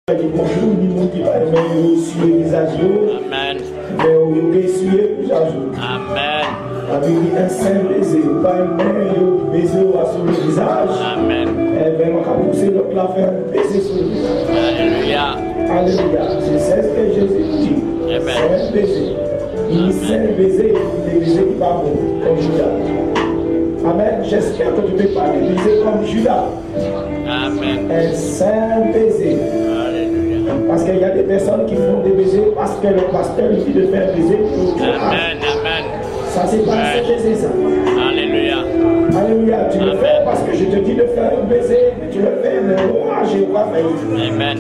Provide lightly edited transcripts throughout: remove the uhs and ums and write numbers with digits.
Bonjour, ni mon qui va aimer sur les visage. Amen. Mais on peut essuyer plusieurs jours. Amen. Avec un saint baiser, pas un baiser sur le visage. Amen. Et bien, on va pousser notre la faire un baiser sur le visage. Alléluia. Alléluia. C'est ce que Jésus dit. Amen. C'est un baiser. Il dit c'est un baiser, des baisers qui va comme Judas. Amen. J'espère que tu ne peux pas les baiser comme Judas. Amen. Un saint baiser. Parce qu'il y a des personnes qui font des baisers parce que le pasteur lui dit de faire un baiser. Amen, amen. Ça, c'est pas un baiser, ça. Alléluia. Alléluia. Tu le fais parce que je te dis de faire un baiser, mais tu le fais, mais moi, je n'ai pas fait. Amen.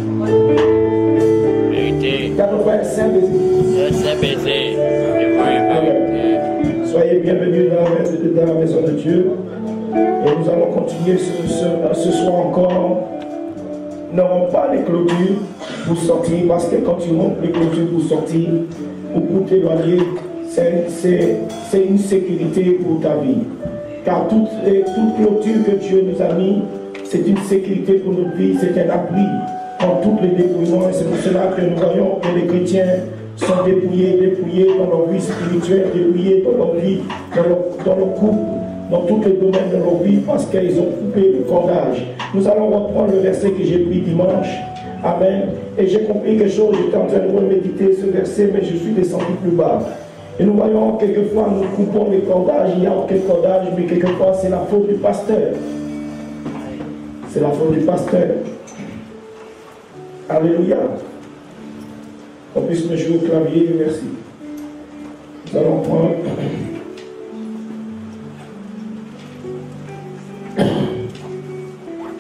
Vérité. Tu as fait un saint baiser. Un saint baiser. Vérité. Soyez bienvenus dans la maison de Dieu. Et nous allons continuer ce soir encore. Nous n'aurons pas les clôtures pour sortir, parce que quand tu rompes les clôtures pour sortir ou pour t'éloigner, c'est une sécurité pour ta vie. Car toute clôture que Dieu nous a mis, c'est une sécurité pour notre vie, c'est un abri dans tous les dépouillements. Et c'est pour cela que nous voyons que les chrétiens sont dépouillés dans leur vie spirituelle, dépouillés dans leur vie, dans leur couple, dans tous les domaines de leur vie, parce qu'ils ont coupé le cordage. Nous allons reprendre le verset que j'ai pris dimanche. Amen. Et j'ai compris quelque chose, j'étais en train de reméditer ce verset, mais je suis descendu plus bas. Et nous voyons quelquefois, nous coupons les cordages, il y a aucun cordage, mais quelquefois c'est la faute du pasteur. C'est la faute du pasteur. Alléluia. On puisse me jouer au clavier, merci. Nous allons prendre...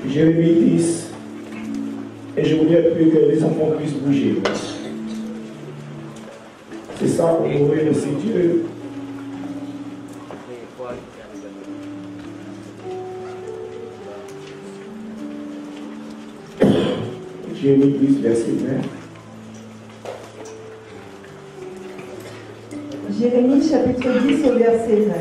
Jérémie 10, et je voudrais plus que les enfants puissent bouger. C'est ça pour ouvrir le Dieu. Jérémie 10, verset 20. Jérémie chapitre 10 au verset 20.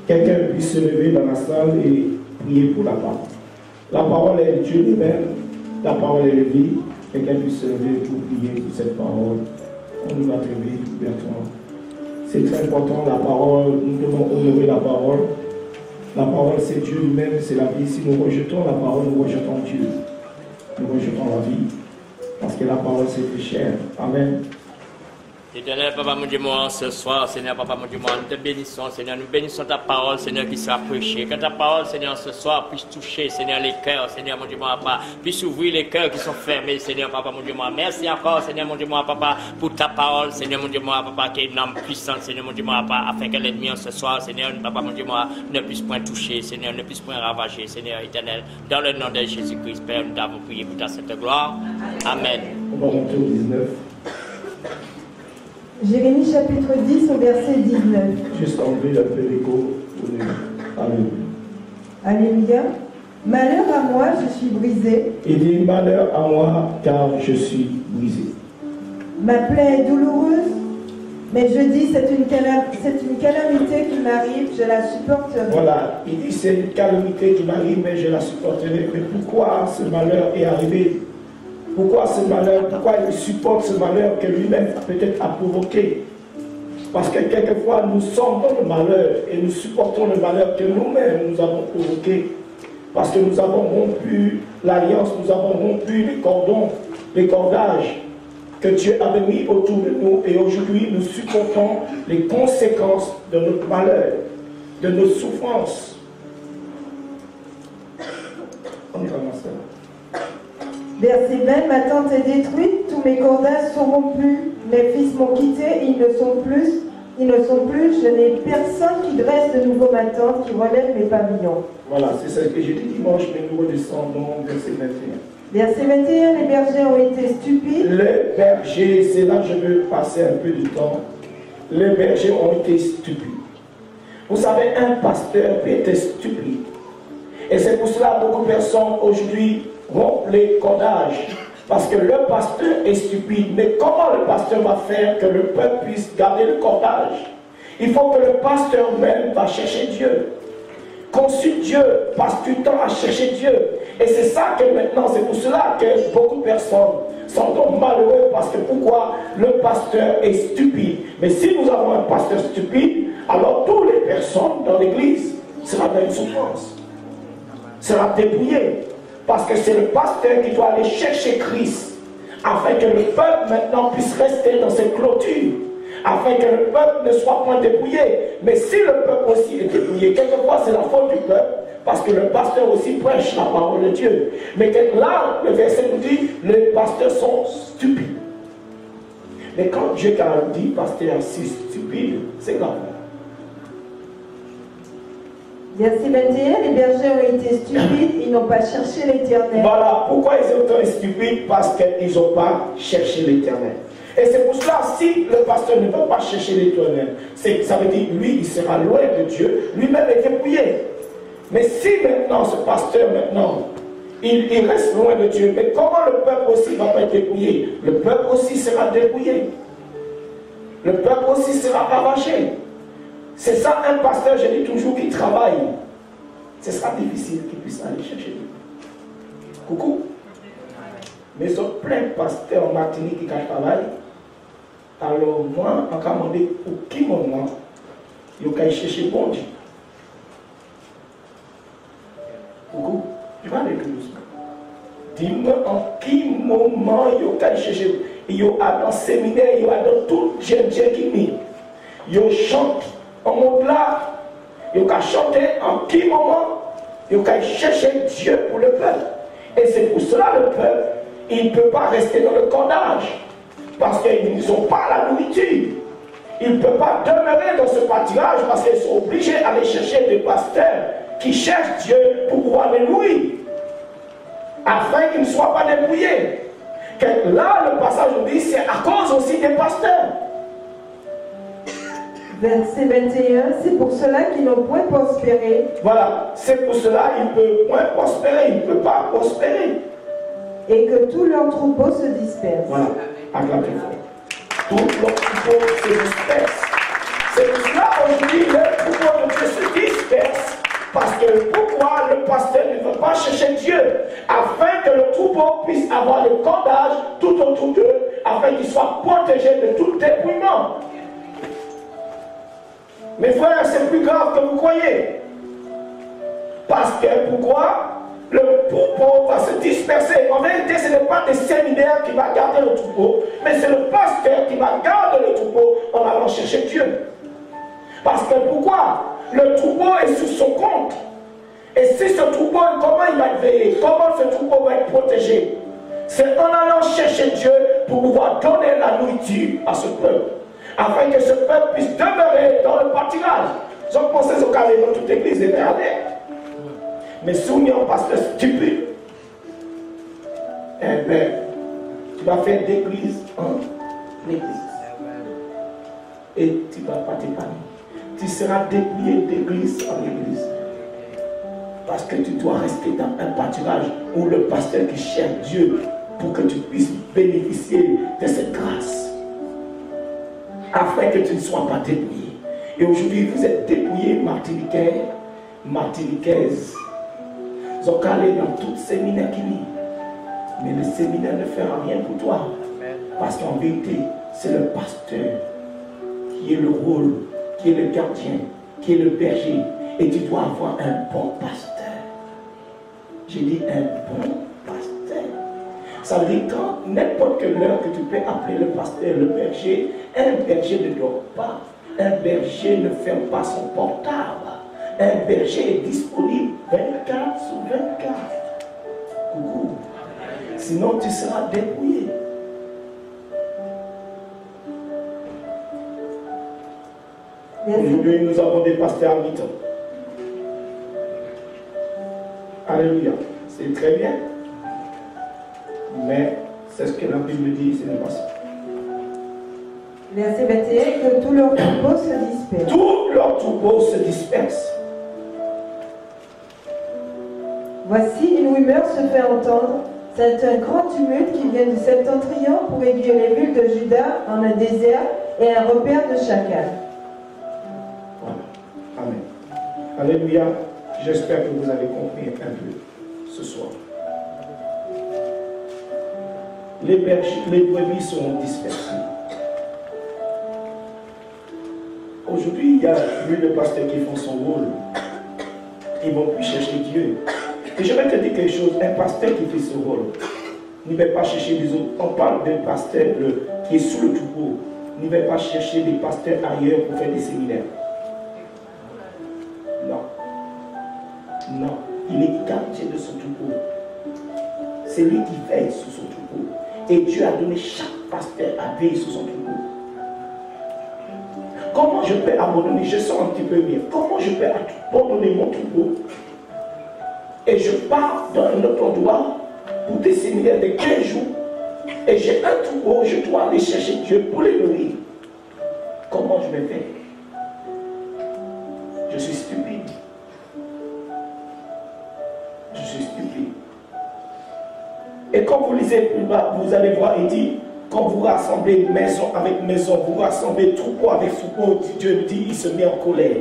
Quelqu'un puisse se lever dans la salle et prier pour la parole. La parole est Dieu lui-même, la parole est la vie. Quelqu'un puisse se lever pour prier pour cette parole. On nous va lever, Bertrand. C'est très important, la parole, nous devons honorer la parole. La parole, c'est Dieu lui-même, c'est la vie. Si nous rejetons la parole, nous rejetons Dieu. Nous rejetons la vie. Parce que la parole, c'est plus cher. Amen. Éternel Papa mon Dieu, moi, ce soir, Seigneur Papa mon Dieu, moi, nous te bénissons, Seigneur, nous bénissons ta parole, Seigneur, qui sera prêchée. Que ta parole, Seigneur, ce soir, puisse toucher, Seigneur, les cœurs, Seigneur mon Dieu, moi, Papa, puisse ouvrir les cœurs qui sont fermés, Seigneur Papa mon Dieu, moi. Merci encore, Seigneur mon Dieu, moi, Papa, pour ta parole, Seigneur mon Dieu, moi, Papa, qui est une âme puissante, Seigneur mon Dieu, moi, Papa, afin que l'ennemi, ce soir, Seigneur, Papa mon Dieu, moi, ne puisse point toucher, Seigneur, ne puisse point ravager, Seigneur éternel. Dans le nom de Jésus-Christ, Père, nous t'avons prié pour ta sainte gloire. Amen. On va monter au 19. Jérémie chapitre 10 au verset 19. Juste enlever un peu l'écho. Alléluia. Alléluia. Malheur à moi, je suis brisé. Il dit malheur à moi, car je suis brisé. Ma plaie est douloureuse, mais je dis c'est une calamité qui m'arrive, je la supporterai. Voilà, il dit c'est une calamité qui m'arrive, mais je la supporterai. Mais pourquoi ce malheur est arrivé? Pourquoi ce malheur? Pourquoi il supporte ce malheur que lui-même peut-être a provoqué? Parce que quelquefois nous sommes dans le malheur et nous supportons le malheur que nous-mêmes nous avons provoqué. Parce que nous avons rompu l'alliance, nous avons rompu les cordons, les cordages que Dieu avait mis autour de nous. Et aujourd'hui nous supportons les conséquences de notre malheur, de nos souffrances. On y va, ma soeur. Verset 20, ma tente est détruite, tous mes cordages sont rompus, mes fils m'ont quitté, ils ne sont plus, je n'ai personne qui dresse de nouveau ma tente, qui relève mes pavillons. Voilà, c'est ce que j'ai dit dimanche, mais nous redescendons, verset 21. Verset 21, les bergers ont été stupides. Les bergers, c'est là que je veux passer un peu de temps. Les bergers ont été stupides. Vous savez, un pasteur peut être stupide. Et c'est pour cela que beaucoup de personnes aujourd'hui rompent les cordages. Parce que le pasteur est stupide. Mais comment le pasteur va faire que le peuple puisse garder le cordage? Il faut que le pasteur même va chercher Dieu. Consulte Dieu, passe du temps à chercher Dieu. Et c'est ça que maintenant, c'est pour cela que beaucoup de personnes sont donc malheureux parce que pourquoi le pasteur est stupide. Mais si nous avons un pasteur stupide, alors toutes les personnes dans l'église seront dans une souffrance, seront dépouillées. Parce que c'est le pasteur qui doit aller chercher Christ afin que le peuple maintenant puisse rester dans cette clôture. Afin que le peuple ne soit point dépouillé. Mais si le peuple aussi est dépouillé, quelquefois c'est la faute du peuple, parce que le pasteur aussi prêche la parole de Dieu. Mais là, le verset nous dit, les pasteurs sont stupides. Mais quand Dieu dit, pasteur si stupide, c'est grave. Verset 21, les bergers ont été stupides, ils n'ont pas cherché l'Éternel. Voilà, pourquoi ils ont été stupides? Parce qu'ils n'ont pas cherché l'Éternel. Et c'est pour cela, si le pasteur ne veut pas chercher l'Éternel, ça veut dire lui, il sera loin de Dieu, lui-même est dépouillé. Mais si maintenant, ce pasteur, maintenant, il reste loin de Dieu, mais comment le peuple aussi va pas être dépouillé? Le peuple aussi sera dépouillé. Le peuple aussi sera ravagé. C'est ça un pasteur, je dis toujours, qui travaille. Ce sera difficile qu'il puisse aller chercher Dieu. Coucou. Mais il y a plein de pasteurs en Martinique qui travaillent. Alors moi, en demandé pour qui moment, il y a chercher bon Dieu. Coucou, tu vas aller tout doucement. Dis-moi en qui moment il y a chercher. Il y a dans le séminaire, il y a dans tout jeune qui mis. Il y a chante en monde là. Il y a chanté en qui moment il y a chercher Dieu pour le peuple. Et c'est pour cela le peuple, il ne peut pas rester dans le cordage. Parce qu'ils n'ont pas la nourriture. Ils ne peuvent pas demeurer dans ce pâturage parce qu'ils sont obligés d'aller chercher des pasteurs qui cherchent Dieu pour pouvoir les nourrir. Afin qu'ils ne soient pas dépouillés. Là, le passage nous dit, c'est à cause aussi des pasteurs. Verset 21, c'est pour cela qu'ils n'ont point prospéré. Voilà, c'est pour cela qu'ils ne peuvent point prospérer, ils ne peuvent pas prospérer. Et que tous leurs troupeaux se dispersent. Voilà, acclamez fort. Tous leurs troupeaux se dispersent. C'est pour cela aujourd'hui, les troupeaux de Dieu se dispersent. Parce que pourquoi le pasteur ne veut pas chercher Dieu? Afin que le troupeau puisse avoir le cordage tout autour d'eux, afin qu'ils soient protégés de tout dépouillement. Mes frères, c'est plus grave que vous croyez. Parce que pourquoi? Le troupeau va se disperser. En vérité, ce n'est pas des séminaires qui vont garder le troupeau, mais c'est le pasteur qui va garder le troupeau en allant chercher Dieu. Parce que pourquoi? Le troupeau est sous son compte. Et si ce troupeau, comment il va être veillé? Comment ce troupeau va être protégé? C'est en allant chercher Dieu pour pouvoir donner la nourriture à ce peuple. Afin que ce peuple puisse demeurer dans le pâturage. Je pensais au carré dans toute l'église était allée. Mais si on est un pasteur stupide, eh bien, tu vas faire d'église en église. Et tu ne vas pas t'épanouir. Tu seras dépouillé d'église en église. Parce que tu dois rester dans un pâturage où le pasteur qui cherche Dieu pour que tu puisses bénéficier de cette grâce. Afin que tu ne sois pas dépouillé. Et aujourd'hui, vous êtes dépouillés, martiniquais, martiniquaises. Ils ont calé dans tout séminaire qui lit. Mais le séminaire ne fera rien pour toi. Parce qu'en vérité, c'est le pasteur qui est le rôle, qui est le gardien, qui est le berger. Et tu dois avoir un bon pasteur. J'ai dit un bon pasteur. Ça veut dire quand n'importe quelle heure que tu peux appeler le pasteur, le berger, un berger ne dort pas. Un berger ne ferme pas son portable. Un berger est disponible 24 sur 24. Coucou. Sinon tu seras dépouillé. Aujourd'hui, nous avons des pasteurs à mi-temps. Alléluia. C'est très bien. Mais c'est ce que la Bible dit, ce n'est pas ça. Verset 21, que tous leurs troupeaux se dispersent. Tous leurs troupeaux se dispersent. Voici une rumeur se fait entendre. C'est un grand tumulte qui vient du septentrion pour réduire les villes de Juda en un désert et un repère de chacal. Alléluia. J'espère que vous avez compris un peu ce soir. Les brebis seront dispersées. Aujourd'hui, il y a plus de pasteurs qui font son rôle. Ils ne vont plus chercher Dieu. Et je vais te dire quelque chose, un pasteur qui fait ce rôle ne va pas chercher les autres. On parle d'un pasteur qui est sous le troupeau. Ne va pas chercher des pasteurs ailleurs pour faire des séminaires. Non. Non. Il est gardien de son troupeau. C'est lui qui veille sur son troupeau. Et Dieu a donné chaque pasteur à veiller sur son troupeau. Comment je peux abandonner? Je sens un petit peu mieux. Comment je peux abandonner mon troupeau? Et je pars dans un autre endroit pour des séminaires de 15 jours. Et j'ai un troupeau, je dois aller chercher Dieu pour les nourrir. Comment je vais faire? Je suis stupide. Je suis stupide. Et quand vous lisez plus bas, vous allez voir, il dit, quand vous rassemblez maison avec maison, vous rassemblez troupeau avec troupeau, Dieu dit, il se met en colère.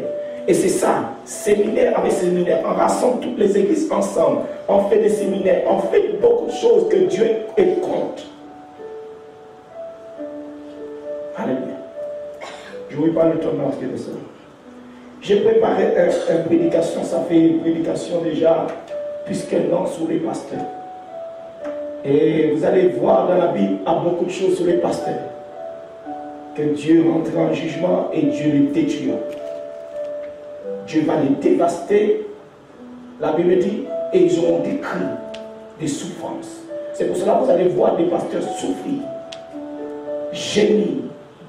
Et c'est ça, séminaire avec séminaire, on rassemble toutes les églises ensemble, on fait des séminaires, on fait beaucoup de choses que Dieu est contre. Alléluia. Je ne vais pas le temps d'entrer de ça. J'ai préparé une prédication, ça fait une prédication déjà plus qu'un an sur les pasteurs. Et vous allez voir dans la Bible, il y a beaucoup de choses sur les pasteurs. Que Dieu rentre en jugement et Dieu les détruit. Dieu va les dévaster. La Bible dit, et ils auront des cris, des souffrances. C'est pour cela que vous allez voir des pasteurs souffrir, gémir,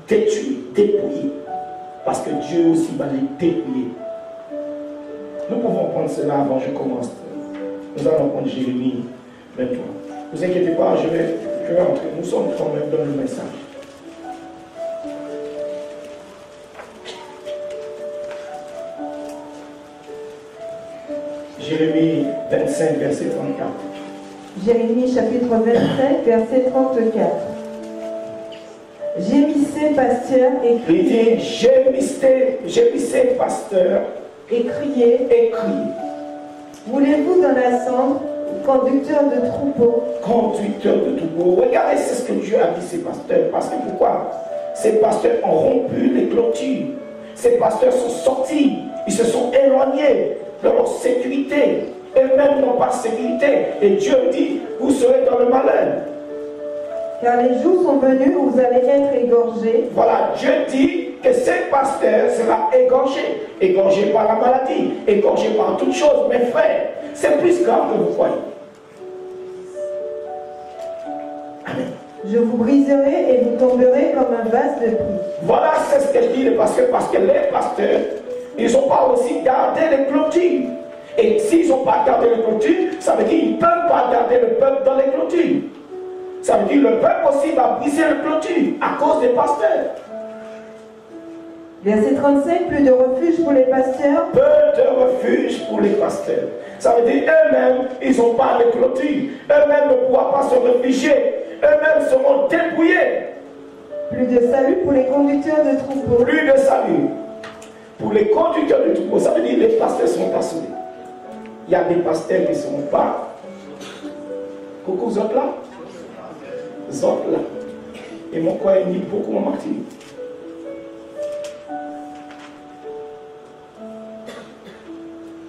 détruire, dépouiller. Parce que Dieu aussi va les dépouiller. Nous pouvons prendre cela avant que je commence. Nous allons prendre Jérémie 23. Ne vous inquiétez pas, je vais entrer. Nous sommes quand même dans le message. Jérémie 25, verset 34. Jérémie chapitre 25, verset 34. Gémissez, pasteur, et criez. Il dit, gémissez, pasteur, et criez. Et criez. Voulez-vous dans la cendre, conducteur de troupeau? Conducteur de troupeau. Regardez, c'est ce que Dieu a dit, ces pasteurs. Parce que pourquoi? Ces pasteurs ont rompu les clôtures. Ces pasteurs sont sortis. Ils se sont éloignés de leur sécurité. Eux-mêmes n'ont pas de sécurité. Et Dieu dit, vous serez dans le malheur. Car les jours sont venus où vous allez être égorgés. Voilà, Dieu dit que ces pasteurs sera égorgé. Égorgé par la maladie, égorgé par toutes choses. Mes frères, c'est plus grave que vous croyez. Amen. Je vous briserai et vous tomberez comme un vase de prix. Voilà, c'est ce que dit le pasteur, parce que les pasteurs, ils n'ont pas aussi gardé les clôtures. Et s'ils n'ont pas gardé les clôtures, ça veut dire qu'ils ne peuvent pas garder le peuple dans les clôtures. Ça veut dire que le peuple aussi va briser le clôture à cause des pasteurs. Verset 35, plus de refuge pour les pasteurs. Peu de refuge pour les pasteurs. Ça veut dire eux-mêmes, ils n'ont pas de clôture. Eux-mêmes ne pourront pas se réfugier. Eux-mêmes seront dépouillés. Plus de salut pour les conducteurs de troupeaux. Plus de salut pour les conducteurs de troupeaux. Ça veut dire que les pasteurs ne seront pas sauvés. Il y a des pasteurs qui ne seront pas. Coucou, vous êtes là? Vous êtes là. Et mon corps est mis beaucoup en Martinique.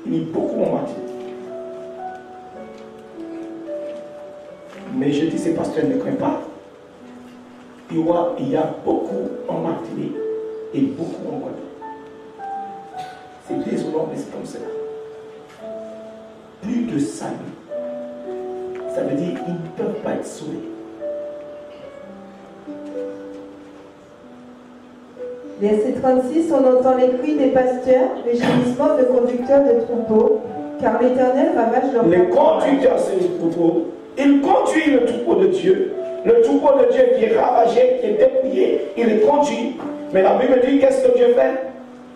Il est beaucoup en Martinique. Mais je dis, ces pasteurs ne craignent pas. Il y a beaucoup en Martinique et beaucoup en Guadeloupe. C'est désolant, mais c'est comme cela. Plus de salut. Ça veut dire qu'ils ne peuvent pas être sauvés. Verset 36, on entend les cris des pasteurs, les gémissements de conducteurs de troupeaux, car l'Éternel ravage leur Les conducteurs, c'est le troupeau. Il conduit le troupeau de Dieu. Le troupeau de Dieu qui est ravagé, qui est dépouillé, il est conduit. Mais la Bible dit, qu'est-ce que Dieu fait?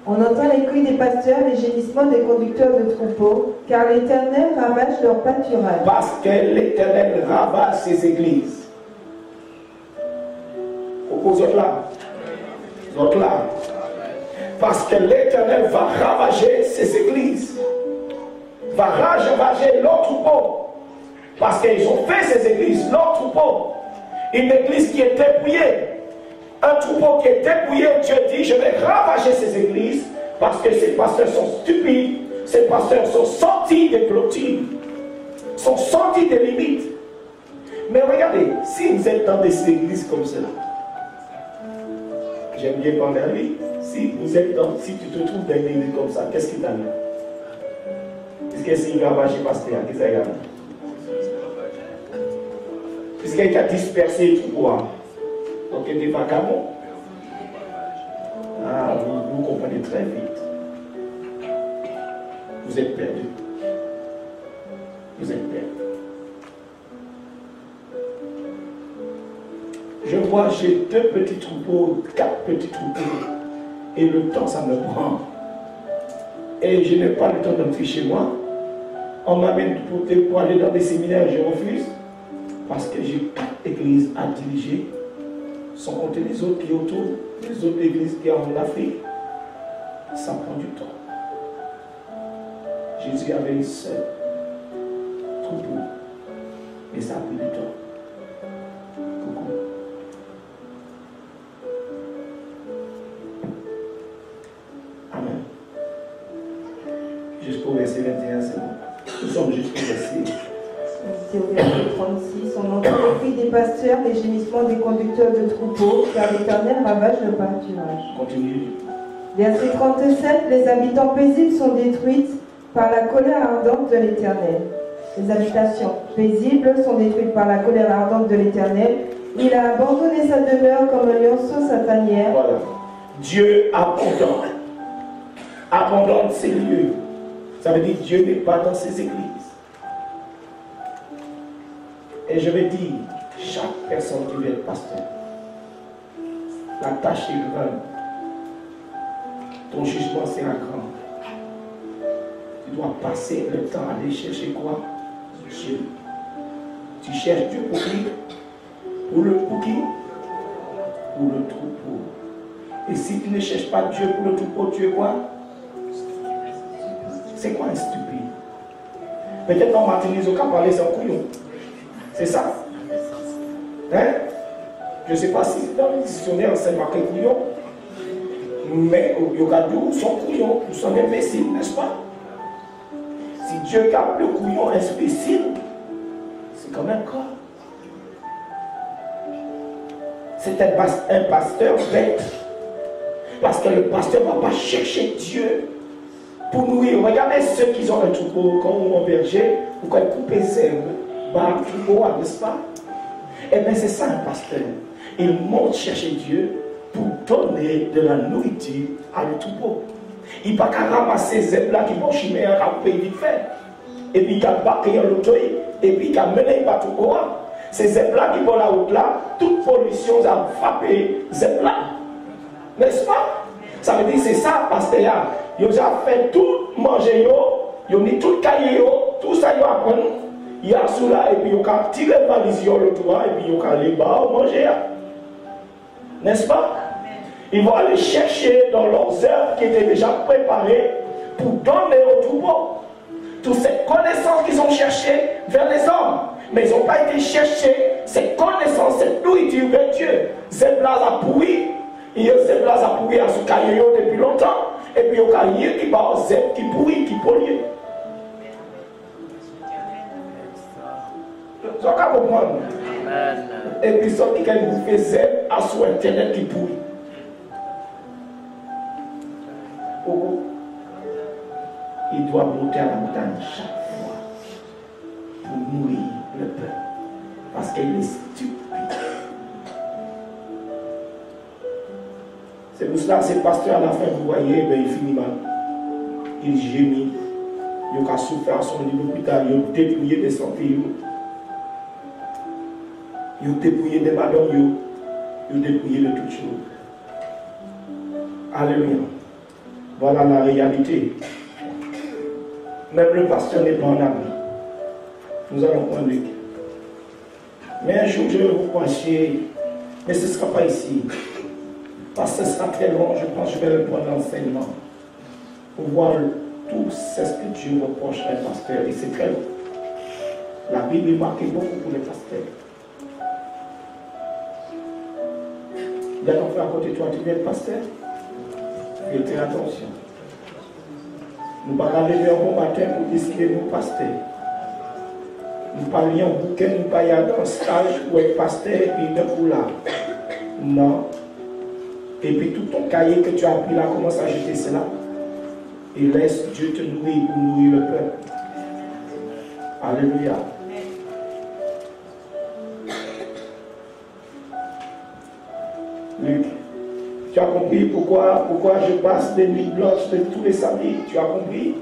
On entend les cris des pasteurs, les gémissements des conducteurs de troupeaux, car l'Éternel ravage leur pâturage. Parce que l'Éternel ravage ses églises. Vous êtes là? Vous êtes là? Parce que l'Éternel va ravager ses églises. Va ravager leur troupeau. Parce qu'ils ont fait ces églises, leur troupeau. Une église qui est dépouillée. Un troupeau qui est dépouillé, Dieu dit, je vais ravager ces églises parce que ces pasteurs sont stupides, ces pasteurs sont sortis des clôtures, sont sortis des limites. Mais regardez, si vous êtes dans des églises comme cela, j'aime bien parler à lui, si tu te trouves dans une église comme ça, qu'est-ce qui t'arrive? Puisque s'il ravage les pasteurs, qu'est-ce qu'il y a? Puisqu'il a dispersé le troupeau. Donc il n'est pas canon. Ah, vous comprenez très vite. Vous êtes perdus. Vous êtes perdus. Je vois, j'ai 2 petits troupeaux, 4 petits troupeaux. Et le temps, ça me prend. Et je n'ai pas le temps d'entrer chez moi. On m'amène pour aller dans des séminaires, je refuse. Parce que j'ai 4 églises à diriger. Sans compter les autres qui autour, les autres églises qui sont en Afrique. Ça prend du temps. Jésus avait une seule troupeau. Et ça a pris du temps. Coucou. Amen. Jusqu'au verset 21, c'est bon. Nous sommes jusqu'au verset. C'est au verset 36. On entend le cri des pasteurs, les gémissements des conducteurs de troupeaux, car l'Éternel ravage le pâturage. Continue. Verset 37. Les habitants paisibles sont détruites par la colère ardente de l'Éternel. Les habitations paisibles sont détruites par la colère ardente de l'Éternel. Il a abandonné sa demeure comme un lionceau sa tanière. Voilà. Dieu abandonne ses lieux. Ça veut dire que Dieu n'est pas dans ses églises. Et je vais dire, chaque personne qui veut être pasteur, la tâche est grande. Ton jugement sera grand. Tu dois passer le temps à aller chercher quoi? Dieu. Tu cherches Dieu pour qui? Pour qui? Pour le troupeau. Et si tu ne cherches pas Dieu pour le troupeau, tu es quoi? C'est quoi un stupide? Peut-être en Martinique, au cas parler, c'est un couillon. C'est ça? Hein? Je ne sais pas si dans le dictionnaire c'est marqué couillon, mais au Yogadou, son couillon, nous sommes imbéciles, n'est-ce pas? Si Dieu garde le couillon imbécile, c'est comme un corps. C'est un pasteur bête. Parce que le pasteur ne va pas chercher Dieu pour nourrir. Regardez ceux qui ont un troupeau, quand on est berger, ou quand ils coupent les herbes, bah, troupeau, n'est-ce pas? Eh bien, c'est ça un pasteur. Il monte chercher Dieu pour donner de la nourriture à le troupeau. Il ne va pas ramasser ces herbes-là qui vont chimer un râpé vite fait. Et puis il va baquer l'autoï, et puis il va mener le troupeau. Ces herbes-là qui vont là-haut là, toute pollution a frappé ces herbes-là. N'est-ce pas? Ça veut dire c'est ça, pasteur. Ils ont fait tout manger, ils ont mis tout le cahier, tout ça, ils ont appris. Il y a cela, et puis ils ont tiré le valise le toit, et puis ils ont allé bas manger. N'est-ce pas? Ils vont aller chercher dans leurs herbes qui étaient déjà préparées pour donner au troupeau. Toutes ces connaissances qu'ils ont cherchées vers les hommes. Mais ils n'ont pas été chercher ces connaissances, cette nourriture vers Dieu. Zebla a pourri. Il y a Zebla a pourri à ce caillou depuis longtemps. Et puis il y a caillou qui va au Zeb qui pourrit, qui pollue. Vous allez comprendre. Et puis ça qui vous fait Zeb à son internet qui pourrit. Il doit monter à la montagne chaque fois pour nourrir le peuple. Parce qu'il est stupide. C'est pour cela que ces pasteurs à la fin, vous voyez, ben, il finit mal. Il gémit. Il a souffert à son lit d'hôpital. Il a dépouillé des santé. Il a dépouillé des madames. Il a dépouillé de toutes choses. Alléluia. Voilà la réalité. Même le pasteur n'est pas en ami. Nous allons prendre le cas. Mais un jour, je vais vous pencher, mais ce ne sera pas ici. Parce que ce sera très long, je pense que je vais reprendre l'enseignement pour voir tout ce que Dieu reproche à un pasteur. Et c'est très long. La Bible est marquée beaucoup pour les pasteurs. Il y a ton frère à côté de toi, tu viens de pasteur? Faites attention. Nous ne pouvons pas lever un bon matin pour discuter nos pasteurs. Nous parlions au bouquin, nous parlions dans un stage où être pasteur et puis d'un coup là. Non. Et puis tout ton cahier que tu as pris là, commence à jeter cela. Et laisse Dieu te nourrir pour nourrir le peuple. Alléluia. Luc, tu as compris pourquoi je passe des nuits blanches de tous les samedis? Tu as compris?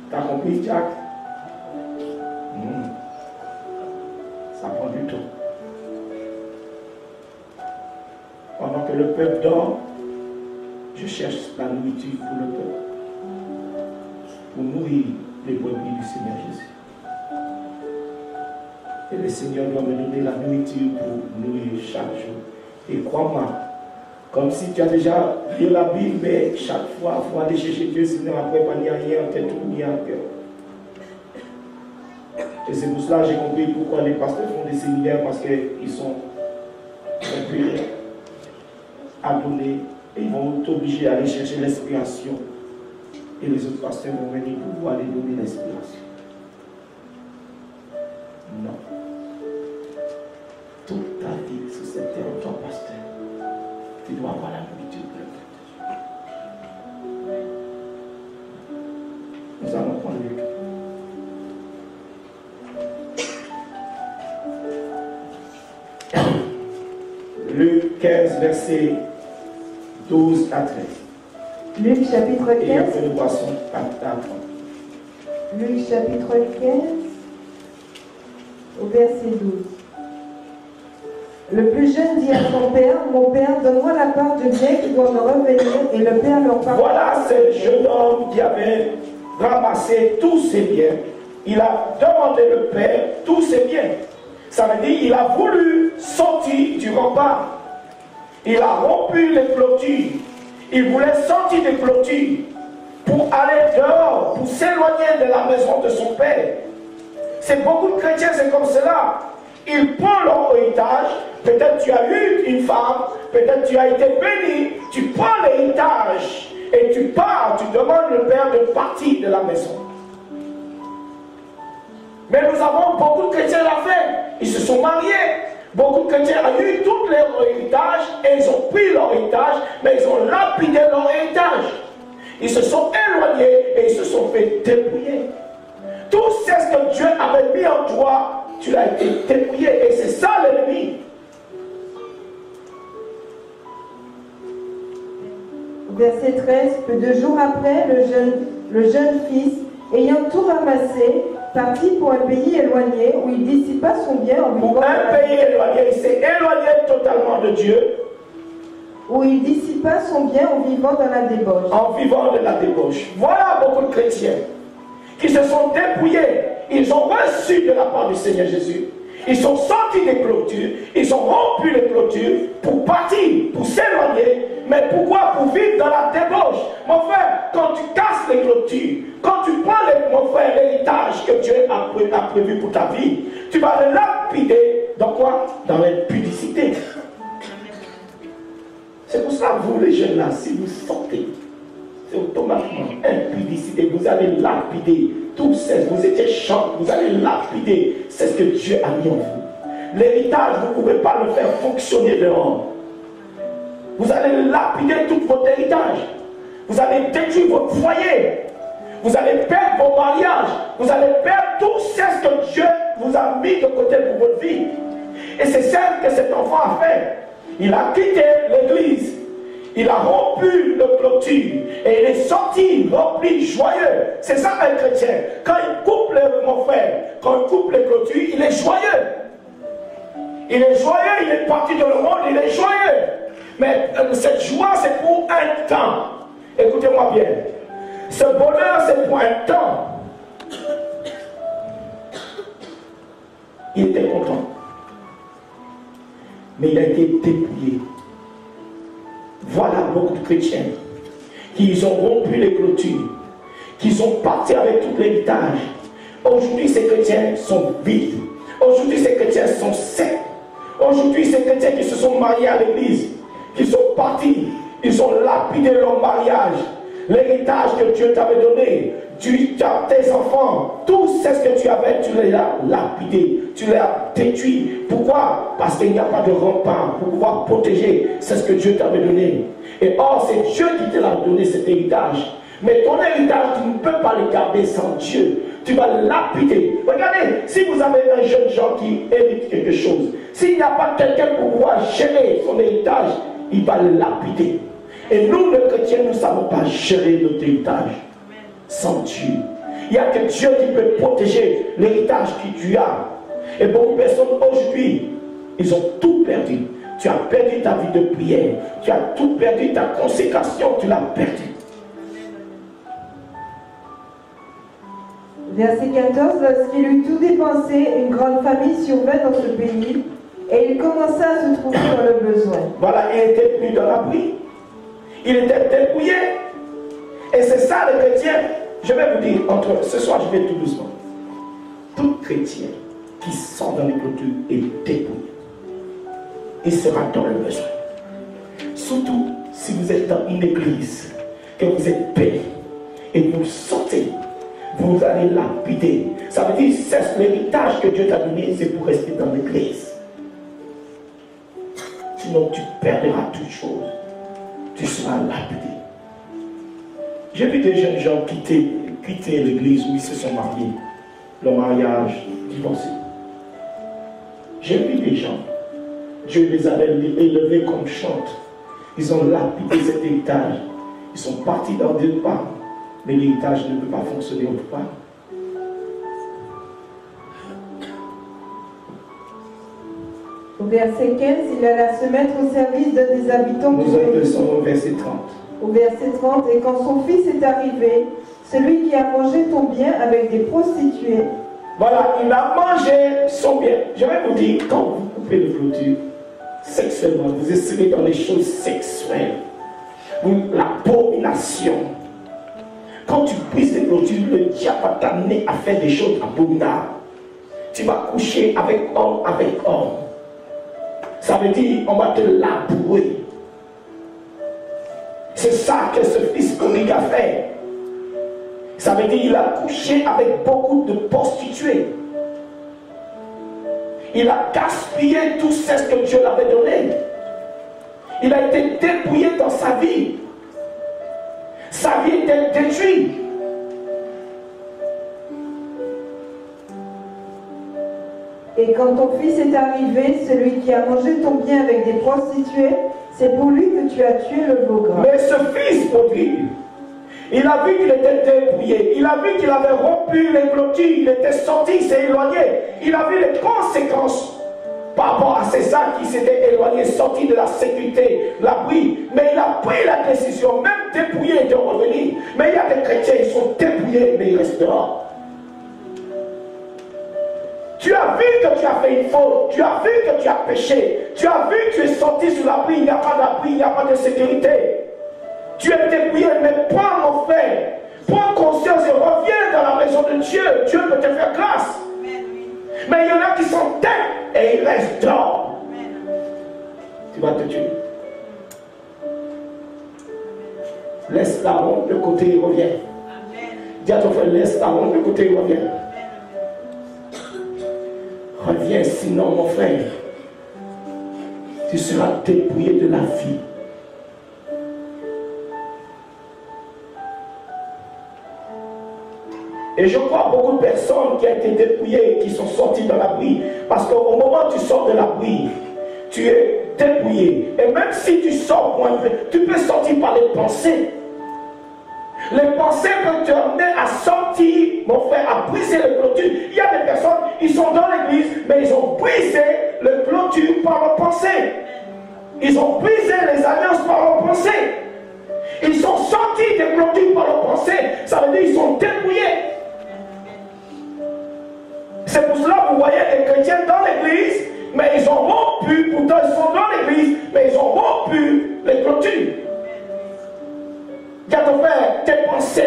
Tu as compris, Jack? Ça prend du temps. Pendant que le peuple dort, je cherche la nourriture pour le peuple. Pour nourrir les brebis du Seigneur Jésus. Et le Seigneur doit me donner la nourriture pour nourrir chaque jour. Et crois-moi, comme si tu as déjà lu la Bible, mais chaque fois, il faut aller chercher Dieu, sinon après, il n'y a rien en tête ou ni en cœur. Et c'est pour cela que j'ai compris pourquoi les pasteurs font des séminaires, parce qu'ils sont prêts à donner, et ils vont t'obliger à aller chercher l'inspiration. Et les autres pasteurs vont venir pour pouvoir aller donner l'inspiration. Non. Toute ta vie sur cette terre, en tant que pasteur, tu dois avoir la nourriture de Dieu. Nous allons prendre Luc. Luc 15, verset 12 à 13. Luc chapitre 15. Et après nous passons à Luc chapitre 15, au verset 12. Le plus jeune dit à son père, mon père, donne-moi la part du bien qui doit me revenir. Et le père leur parle. Voilà ce jeune homme qui avait ramassé tous ses biens. Il a demandé le père tous ses biens. Ça veut dire qu'il a voulu sortir du rempart. Il a rompu les clôtures. Il voulait sortir des clôtures pour aller dehors, pour s'éloigner de la maison de son père. C'est beaucoup de chrétiens, c'est comme cela. Ils prennent leur héritage. Peut-être tu as eu une femme, peut-être tu as été béni. Tu prends l'héritage et tu pars, tu demandes le père de partir de la maison. Mais nous avons beaucoup de chrétiens l'ont fait. Ils se sont mariés. Beaucoup de chrétiens ont eu tout leur héritage et ils ont pris leur héritage, mais ils ont lapidé leur héritage. Ils se sont éloignés et ils se sont fait dépouiller. Tout ce que Dieu avait mis en toi, tu l'as été dépouillé. Et c'est ça l'ennemi. Verset 13. Peu de jours après, le jeune fils, ayant tout ramassé, partit pour un pays éloigné où il dissipa son bien en vivant. Pour un pays éloigné, il s'est éloigné totalement de Dieu. Où il dissipa son bien en vivant dans la débauche. En vivant de la débauche. Voilà beaucoup de chrétiens qui se sont dépouillés. Ils ont reçu de la part du Seigneur Jésus. Ils sont sortis des clôtures. Ils ont rompu les clôtures pour partir, pour s'éloigner. Mais pourquoi? Pour vivre dans la débauche. Mon frère, quand tu casses les clôtures, quand tu prends, mon frère, l'héritage que Dieu a prévu pour ta vie, tu vas le lapider dans quoi? Dans l'impudicité. C'est pour ça, vous les jeunes là, si vous sortez, c'est automatiquement impudicité. Vous allez lapider tout ça. Vous étiez chante, vous allez lapider. C'est ce que Dieu a mis en vous. L'héritage, vous ne pouvez pas le faire fonctionner dehors. Vous allez lapider tout votre héritage. Vous allez détruire votre foyer. Vous allez perdre vos mariages. Vous allez perdre tout ce que Dieu vous a mis de côté pour votre vie. Et c'est ça que cet enfant a fait. Il a quitté l'église. Il a rompu le clôture. Et il est sorti, rempli, joyeux. C'est ça un chrétien. Quand il coupe mon frère, quand il coupe les clôtures, il est joyeux. Il est joyeux, il est parti de le monde, il est joyeux. Mais cette joie, c'est pour un temps. Écoutez-moi bien. Ce bonheur, c'est pour un temps. Il était content. Mais il a été dépouillé. Voilà beaucoup de chrétiens qui ont rompu les clôtures, qui sont partis avec tout l'héritage. Aujourd'hui, ces chrétiens sont vides. Aujourd'hui, ces chrétiens sont secs. Aujourd'hui, ces chrétiens qui se sont mariés à l'église, qui sont partis, ils ont lapidé leur mariage. L'héritage que Dieu t'avait donné, tes enfants, tout ce que tu avais, tu l'as lapidé, tu l'as détruit. Pourquoi? Parce qu'il n'y a pas de rempart pour pouvoir protéger ce que Dieu t'avait donné. Et or, c'est Dieu qui te l'a donné cet héritage. Mais ton héritage, tu ne peux pas le garder sans Dieu. Tu vas lapider. Regardez, si vous avez un jeune gens qui hérite quelque chose, s'il n'y a pas quelqu'un pour pouvoir gérer son héritage, il va le lapider. Et nous, les chrétiens, nous ne savons pas gérer notre héritage sans Dieu. Il n'y a que Dieu qui peut protéger l'héritage que tu as. Et beaucoup de personnes aujourd'hui, ils ont tout perdu. Tu as perdu ta vie de prière. Tu as tout perdu, ta consécration, tu l'as perdu. Verset 14, lorsqu'il eut tout dépensé, une grande famine survint dans ce pays, et il commença à se trouver dans le besoin. Voilà, il était plus dans l'abri. Il était dépouillé. Et c'est ça le chrétien. Je vais vous dire, ce soir je vais tout doucement. Tout chrétien qui sort dans les clôtures est dépouillé. Il sera dans le besoin. Surtout si vous êtes dans une église, que vous êtes béni, et vous sortez, vous allez lapider. Ça veut dire, c'est l'héritage que Dieu t'a donné, c'est pour rester dans l'église. Sinon tu perdras toutes choses. Tu seras lapidé. J'ai vu des jeunes gens quitter l'église où ils se sont mariés, leur mariage divorcé. J'ai vu des gens, Dieu les avait élevés comme chante. Ils ont lapidé cet héritage. Ils sont partis dans deux pas, mais l'héritage ne peut pas fonctionner autre part. Au verset 15, il alla se mettre au service d'un des habitants du pays. Nous sommes au verset 30. Au verset 30, et quand son fils est arrivé, celui qui a mangé ton bien avec des prostituées. Voilà, il a mangé son bien. Je vais vous dire, quand vous coupez le clôture, sexuellement, vous essayez dans les choses sexuelles, l'abomination. Quand tu brises les clôtures, le diable va t'amener à faire des choses abominables. Tu vas coucher avec homme. Ça veut dire, on va te labourer. C'est ça que ce fils prodigue a fait. Ça veut dire qu'il a couché avec beaucoup de prostituées. Il a gaspillé tout ce que Dieu l'avait donné. Il a été dépouillé dans sa vie. Sa vie était détruite. Et quand ton fils est arrivé, celui qui a mangé ton bien avec des prostituées, c'est pour lui que tu as tué le veau gras. Mais ce fils prodigue, il a vu qu'il était dépouillé, il a vu qu'il avait rompu les clôtures, il était sorti, il s'est éloigné, il a vu les conséquences par rapport à ces âmes qui s'étaient éloignés, sortis de la sécurité, l'abri. Mais il a pris la décision, même dépouillé, de revenir. Mais il y a des chrétiens, ils sont dépouillés, mais ils restent dehors. Tu as vu que tu as fait une faute, tu as vu que tu as péché, tu as vu que tu es sorti sous l'abri, il n'y a pas d'abri, il n'y a pas de sécurité. Tu es dépouillé, mais prends mon frère, prends conscience et reviens dans la maison de Dieu. Dieu peut te faire grâce. Mais il y en a qui sont têtes et ils restent dehors. Tu vas te tuer. Laisse la honte de côté et reviens. Dis à ton frère, laisse la honte de côté et reviens. Reviens, sinon mon frère, tu seras dépouillé de la vie. Et je crois beaucoup de personnes qui ont été dépouillées, qui sont sorties de l'abri. Parce qu'au moment où tu sors de l'abri, tu es dépouillé. Et même si tu sors pour un peu, tu peux sortir par les pensées. Les pensées peuvent te amener à sortir, mon frère, à briser le clôture. Il y a des personnes, ils sont dans l'église, mais ils ont brisé le clôture par leurs pensées. Ils ont brisé les alliances par leurs pensées. Ils sont sortis des clôtures par leurs pensées. Ça veut dire qu'ils sont dépouillés. C'est pour cela que vous voyez des chrétiens dans l'église, mais ils ont rompu, pourtant ils sont dans l'église, mais ils ont rompu les clôtures. Dis à ton frère, tes pensées,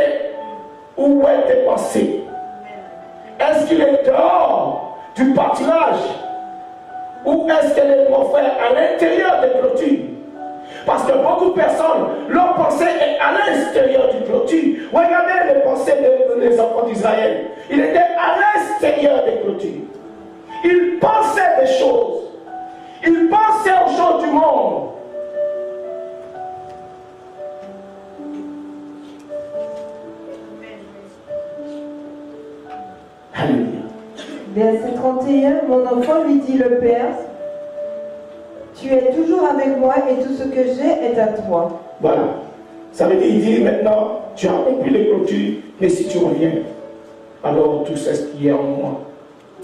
où est tes pensées? Est-ce qu'il est dehors du pâturage? Ou est-ce qu'elle est, mon frère, à l'intérieur des clôtures? Parce que beaucoup de personnes, leur pensée est à l'intérieur du clôture. Regardez les pensées des enfants d'Israël. Ils étaient à l'extérieur des clôtures. Ils pensaient des choses. Ils pensaient aux choses du monde. Alléluia. Verset 31, mon enfant lui dit le Père, tu es toujours avec moi et tout ce que j'ai est à toi. Voilà. Ça veut dire, il dit maintenant, tu as rempli les clôtures, mais si tu reviens, alors tout ce qui est en moi,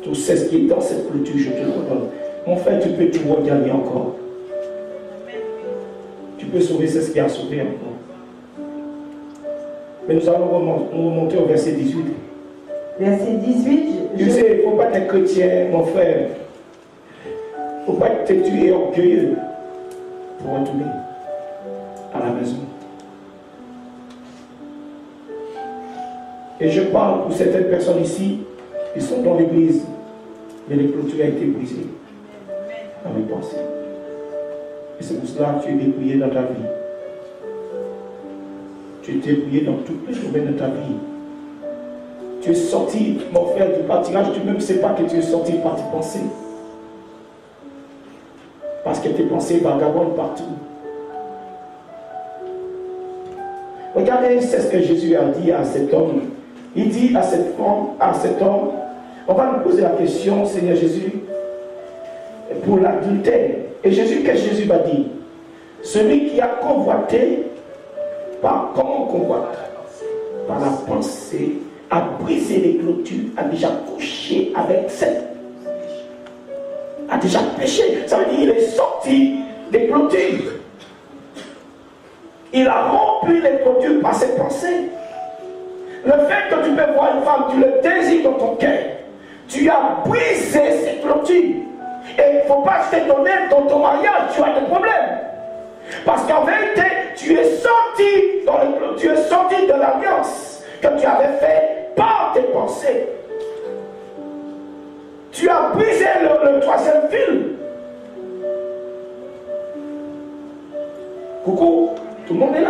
tout ce qui est dans cette clôture, je te le redonne. Mon frère, tu peux tout regagner encore. Tu peux sauver ce qui a sauvé encore. Mais nous allons remonter au verset 18. Verset 18. Tu sais, il ne faut pas être chrétien, mon frère. Il ne faut pas être têtu et orgueilleux pour retourner à la maison. Et je parle pour certaines personnes ici qui sont dans l'église, mais les clôtures ont été brisées dans les pensées. Et c'est pour cela que tu es dépouillé dans ta vie. Tu es dépouillé dans tous les domaines de ta vie. Tu es sorti, mon frère, du pâturage, tu ne même sais pas que tu es sorti par tes pensées. Parce que tes pensées vagabondent partout. Regardez, c'est ce que Jésus a dit à cet homme. Il dit à cette femme, à cet homme, on va nous poser la question, Seigneur Jésus, pour l'adultère. Et Jésus, qu'est-ce que Jésus va dire? Celui qui a convoité, par comment on convoite? Par la pensée, a brisé les clôtures, a déjà couché avec cette, a déjà péché. Ça veut dire qu'il est sorti des clôtures. Il a rempli les clôtures par ses pensées. Le fait que tu peux voir une femme, tu le désires dans ton cœur, tu as brisé ces clôtures. Et il ne faut pas s'étonner dans ton mariage, tu as des problèmes. Parce qu'en vérité, tu es sorti dans les clôtures, tu es sorti de l'alliance que tu avais fait par tes pensées. Tu as brisé le troisième fil. Coucou, tout le monde est là.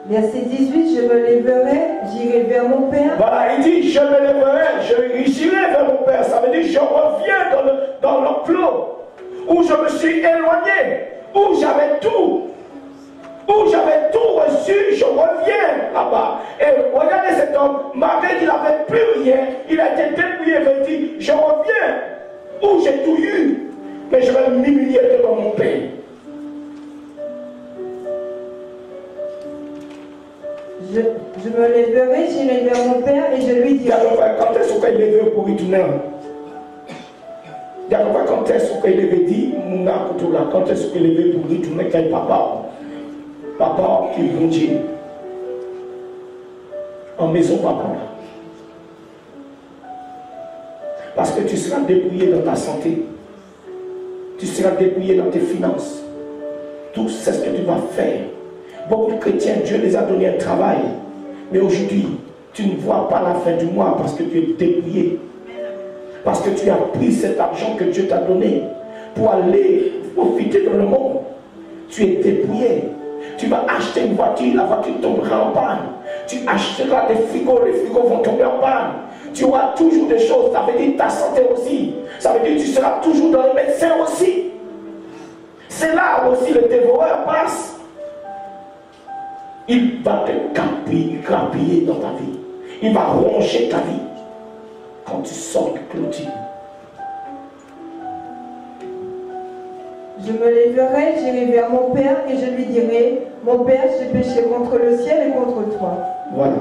Verset 18, je me lèverai, j'irai vers mon Père. Voilà, il dit, je me lèverai, j'irai vers mon Père. Ça veut dire, je reviens dans l'enclos où je me suis éloigné, où j'avais tout reçu, je reviens là-bas. Et regardez cet homme, malgré qu'il n'avait plus rien, il a été dépouillé, il dit, je reviens où j'ai tout eu, mais je vais m'humilier devant mon Père. Je me lèverai, j'irai vers mon Père et je lui dirai. Quand est-ce qu'il est venu pour y tourner? Quand est-ce qu'il est dit, quand est-ce qu'il est venu pour y tourner quand papa qui est bon Dieu. En maison, papa. Parce que tu seras dépouillé dans ta santé. Tu seras dépouillé dans tes finances. Tout c'est ce que tu vas faire. Beaucoup de chrétiens, Dieu les a donné un travail. Mais aujourd'hui, tu ne vois pas la fin du mois parce que tu es dépouillé. Parce que tu as pris cet argent que Dieu t'a donné pour aller profiter dans le monde. Tu es dépouillé. Tu vas acheter une voiture, la voiture tombera en panne. Tu achèteras des frigos, les frigos vont tomber en panne. Tu auras toujours des choses. Ça veut dire ta santé aussi. Ça veut dire que tu seras toujours dans les médecins aussi. C'est là aussi le dévoreur passe. Il va te grappiller dans ta vie. Il va ronger ta vie. Quand tu sors du clôture. Je me lèverai, j'irai vers mon Père et je lui dirai, mon Père, j'ai péché contre le ciel et contre toi. Voilà,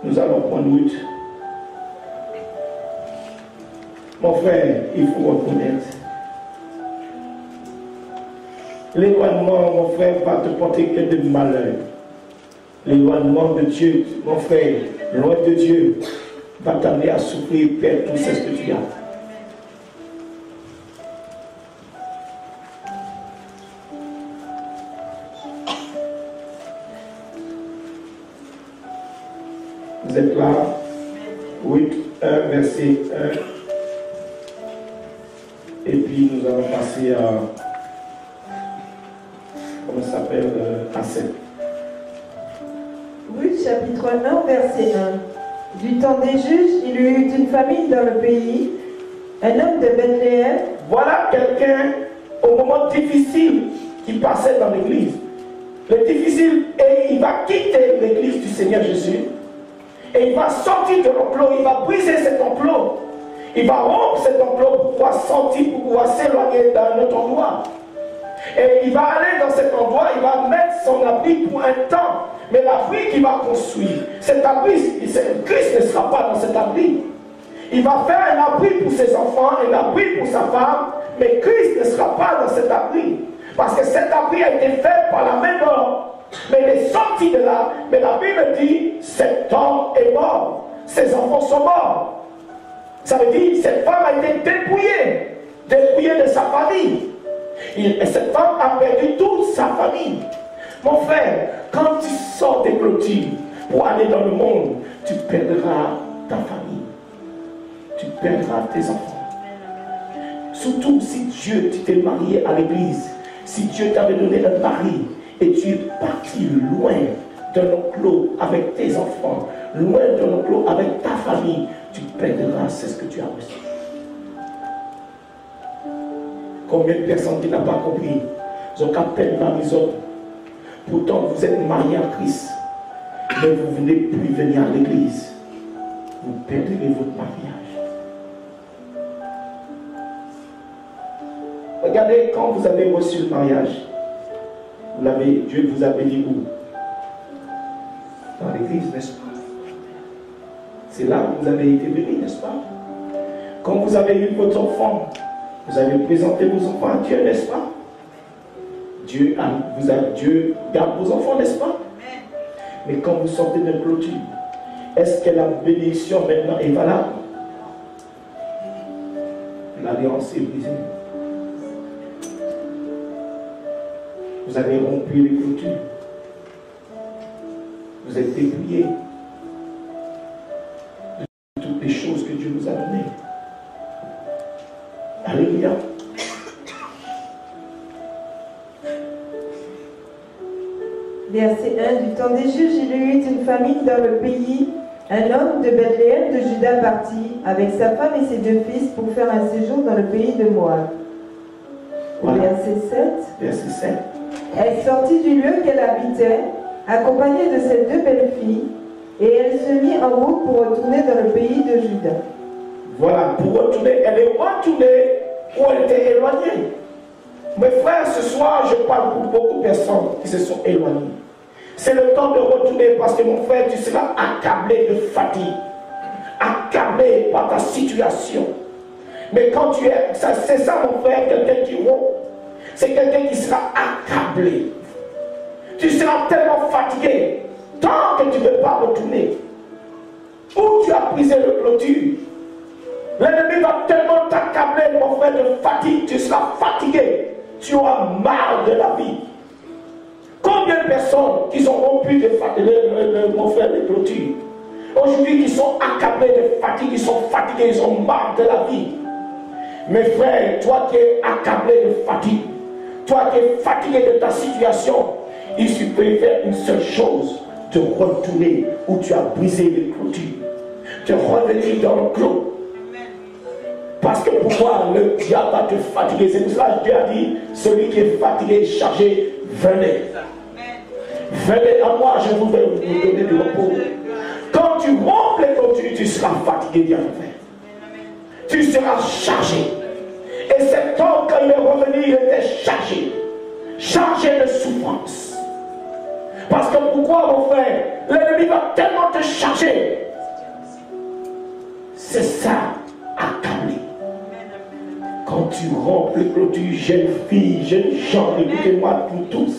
nous allons prendre route. Mon frère, il faut reconnaître. L'éloignement, mon frère, va te porter que de malheur. L'éloignement de Dieu, mon frère, loin de Dieu, va t'amener à souffrir, perdre tout ce que tu as. Vous êtes là? Ruth 1, verset 1. Et puis nous allons passer à, comment ça s'appelle, à 7. Ruth chapitre 1, verset 1. Du temps des juges, il y eut une famine dans le pays. Un homme de Bethléem. Voilà quelqu'un au moment difficile qui passait dans l'église. Le difficile, et il va quitter l'église du Seigneur Jésus. Et il va sortir de l'enclos, il va briser cet enclos. Il va rompre cet enclos pour pouvoir sortir, pour pouvoir s'éloigner d'un autre endroit. Et il va aller dans cet endroit, il va mettre son abri pour un temps. Mais l'abri qu'il va construire, cet abri, Christ ne sera pas dans cet abri. Il va faire un abri pour ses enfants, un abri pour sa femme, mais Christ ne sera pas dans cet abri. Parce que cet abri a été fait par la main d'homme. Mais il est sorti de là. Mais la Bible dit, cet homme est mort. Ses enfants sont morts. Ça veut dire, cette femme a été dépouillée de sa famille. Et cette femme a perdu toute sa famille. Mon frère, quand tu sors des clôtures pour aller dans le monde, tu perdras ta famille. Tu perdras tes enfants. Surtout si Dieu, tu t'es marié à l'église. Si Dieu t'avait donné un mari et tu es parti loin d'un enclos avec tes enfants, loin d'un enclos avec ta famille, tu perdras ce que tu as reçu. Combien de personnes qui n'ont pas compris? Ils ont qu'à peine les autres. Pourtant, vous êtes mariés à Christ, mais vous ne venez plus venir à l'église. Vous perdrez votre mariage. Regardez, quand vous avez reçu le mariage, Dieu vous a béni où? Dans l'église, n'est-ce pas? C'est là que vous avez été béni, n'est-ce pas? Quand vous avez eu votre enfant, vous avez présenté vos enfants à Dieu, n'est-ce pas? Dieu garde vos enfants, n'est-ce pas? Mais quand vous sortez de clôture, est-ce que la bénédiction maintenant est valable? L'alliance est brisée. Vous avez rompu les clôtures. Vous êtes dépouillés de toutes les choses que Dieu vous a données. Alléluia. Verset 1. Du temps des juges, il y eut une famine dans le pays. Un homme de Bethléem de Juda partit avec sa femme et ses 2 fils pour faire un séjour dans le pays de Moab. Voilà. Verset 7. Verset 7. Elle sortit du lieu qu'elle habitait, accompagnée de ses 2 belles filles, et elle se mit en route pour retourner dans le pays de Juda. Voilà, pour retourner, elle est retournée où elle était éloignée. Mes frères, ce soir, je parle pour beaucoup de personnes qui se sont éloignées. C'est le temps de retourner parce que mon frère, tu seras accablé de fatigue, accablé par ta situation. Mais quand tu es, c'est ça mon frère, quelqu'un qui rompt. C'est quelqu'un qui sera accablé. Tu seras tellement fatigué tant que tu ne peux pas retourner. Où tu as brisé le clôture. L'ennemi va tellement t'accabler, mon frère, de fatigue. Tu seras fatigué. Tu auras marre de la vie. Combien de personnes qui sont rompues de fatigue, mon frère, de clôture, aujourd'hui qui sont accablés de fatigue, ils sont fatigués, ils ont marre de la vie. Mes frères, toi qui es accablé de fatigue, toi qui es fatigué de ta situation, il suffit faire une seule chose, de retourner où tu as brisé les clôtures, de revenir dans le clos. Parce que pourquoi le diable va te fatiguer? C'est pour cela que Dieu a dit, celui qui est fatigué, chargé, venez. Venez à moi, je vous vais vous donner du repos. Quand tu rompes les clôtures, tu seras fatigué, bien fait. Tu seras chargé. Et cet homme, quand il est revenu, il était chargé. Chargé de souffrance. Parce que pourquoi, mon frère? L'ennemi va tellement te charger. C'est ça, accablé. Quand tu rompes les clôtures, jeunes filles, jeunes gens, écoutez-moi tous.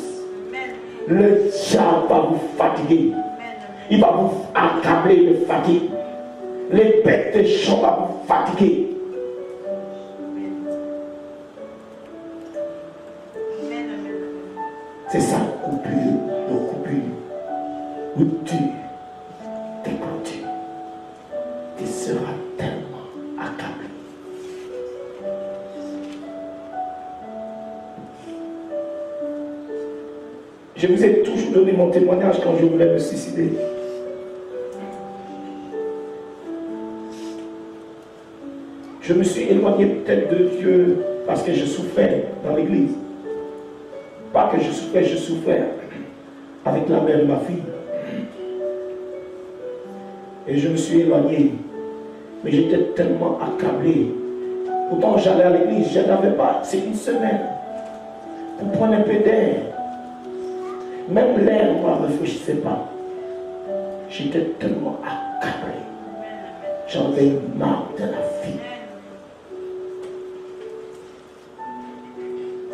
Le diable va vous fatiguer. Il va vous accabler de fatigue. Les bêtes des champs vont vous fatiguer. C'est ça, coupure, rupture des clôtures. Je vous ai toujours donné mon témoignage quand je voulais me suicider. Je me suis éloigné peut-être de Dieu parce que je souffrais dans l'église. Pas que je souffrais avec la mère de ma fille. Et je me suis éloigné. Mais j'étais tellement accablé. Pourtant j'allais à l'église, je n'avais pas, c'est une semaine. Pour prendre un peu d'air. Même l'air ne me rafraîchissait pas. J'étais tellement accablé. J'en avais marre de la vie.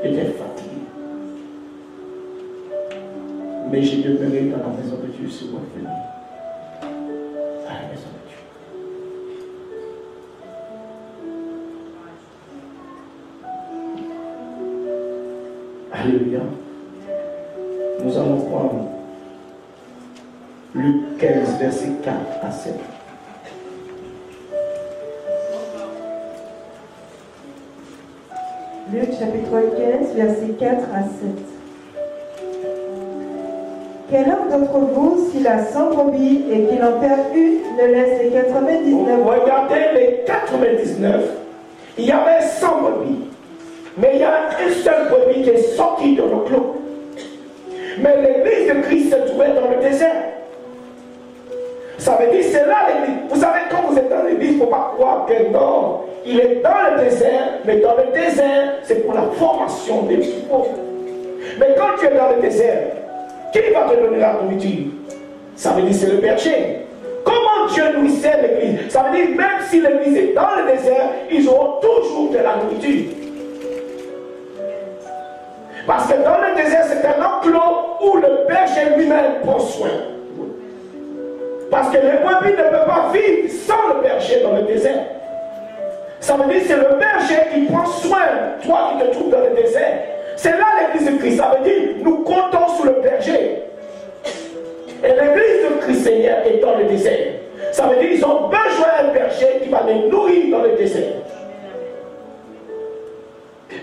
J'étais fatigué. Mais j'ai demeuré dans la maison de Dieu sur mon famille. À la maison de Dieu. Alléluia. Nous allons prendre Luc 15, verset 4 à 7. Luc chapitre 15, verset 4 à 7. Quel homme d'entre vous, s'il a 100 brebis et qu'il en perd une, ne laisse les 99? Regardez les 99. Il y avait 100 brebis. Mais il y a une seule brebis qui est sortie de l'enclos. Mais l'église de Christ se trouvait dans le désert. Ça veut dire c'est là l'église. Vous savez, quand vous êtes dans l'église, il ne faut pas croire que non. Il est dans le désert, mais dans le désert, c'est pour la formation des pauvres. Mais quand tu es dans le désert, qui va te donner la nourriture? Ça veut dire c'est le berger. Comment Dieu nourrissait l'église? Ça veut dire même si l'église est dans le désert, ils auront toujours de la nourriture. Parce que dans le désert, c'est un enclos où le berger lui-même prend soin. Parce que les brebis ne peuvent pas vivre sans le berger dans le désert. Ça veut dire que c'est le berger qui prend soin, toi qui te trouves dans le désert. C'est là l'église de Christ. Ça veut dire nous comptons sur le berger. Et l'église de Christ Seigneur est dans le désert. Ça veut dire qu'ils ont besoin d'un berger qui va les nourrir dans le désert.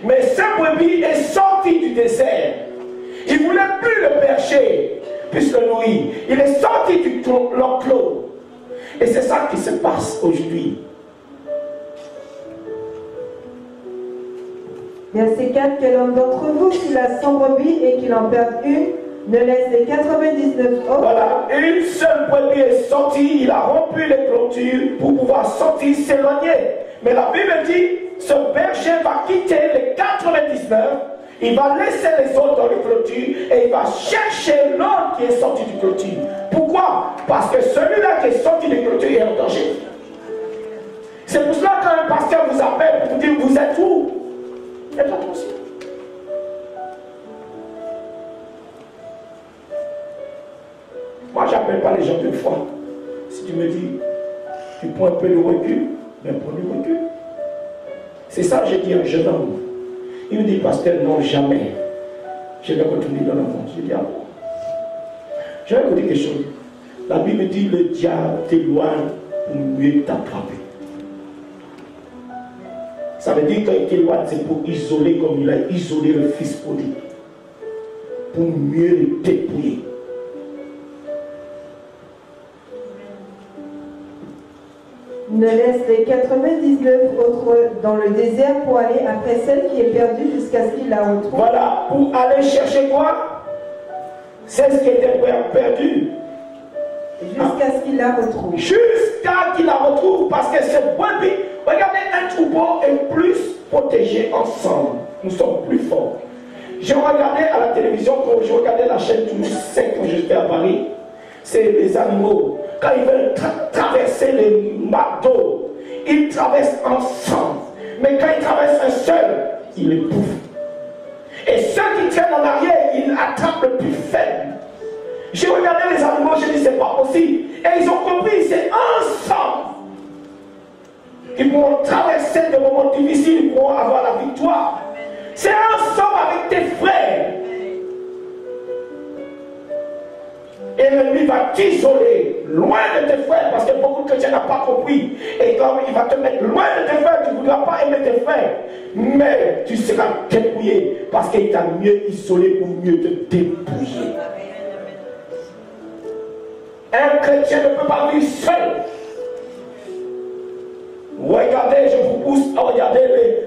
Mais ce brebis est sorti du désert. Il ne voulait plus le berger puisse le nourrir. Il est sorti du l'enclos. Et c'est ça qui se passe aujourd'hui. Verset 4. Quel homme d'entre vous, s'il a 100 brebis et qu'il en perd une, ne laisse les 99 autres? Voilà, une seule brebis est sortie, il a rompu les clôtures pour pouvoir sortir, s'éloigner. Mais la Bible dit, ce berger va quitter les 99, il va laisser les autres dans les clôtures et il va chercher l'autre qui est sorti du clôture. Pourquoi? Parce que celui-là qui est sorti du clôture est en danger. C'est pour cela quand un pasteur vous appelle pour vous dire, vous êtes où? Faites attention. Moi, je n'appelle pas les gens deux fois. Si tu me dis, tu prends un peu de recul, mais prends du recul. C'est ça que j'ai dit à un jeune homme. Il me dit, pasteur, non, jamais. Je vais retourner dans le monde. Je dis, ah bon. Je vais vous dire quelque chose. La Bible dit, le diable t'éloigne pour mieux t'attraper. Ça veut dire qu'il t'éloigne, c'est pour isoler comme il a isolé le fils prodigue. Pour mieux le dépouiller. Ne laisse les 99 autres dans le désert pour aller après celle qui est perdue jusqu'à ce qu'il la retrouve. Voilà, pour aller chercher quoi? C'est ce qui était perdu. Jusqu'à ce qu'il la retrouve. Jusqu'à qu'il la retrouve, parce que c'est brebis. Regardez, un troupeau est plus protégé ensemble. Nous sommes plus forts. J'ai regardé à la télévision, quand je regardais la chaîne Toulouse 5 quand j'étais à Paris, c'est les animaux. Quand ils veulent traverser les marteaux, ils traversent ensemble. Mais quand ils traversent un seul, ils les bouffent. Et ceux qui tiennent en arrière, ils attrapent le plus faible. J'ai regardé les animaux, j'ai dit c'est pas possible. Et ils ont compris, c'est ensemble. Ils pourront traverser des moments difficiles, ils pourront avoir la victoire. C'est ensemble avec tes frères. Et l'ennemi va t'isoler loin de tes frères, parce que beaucoup de chrétiens n'ont pas compris. Et comme il va te mettre loin de tes frères, tu ne voudras pas aimer tes frères. Mais tu seras dépouillé, parce qu'il t'a mieux isolé pour mieux te dépouiller. Un chrétien ne peut pas vivre seul. Regardez, je vous pousse à regarder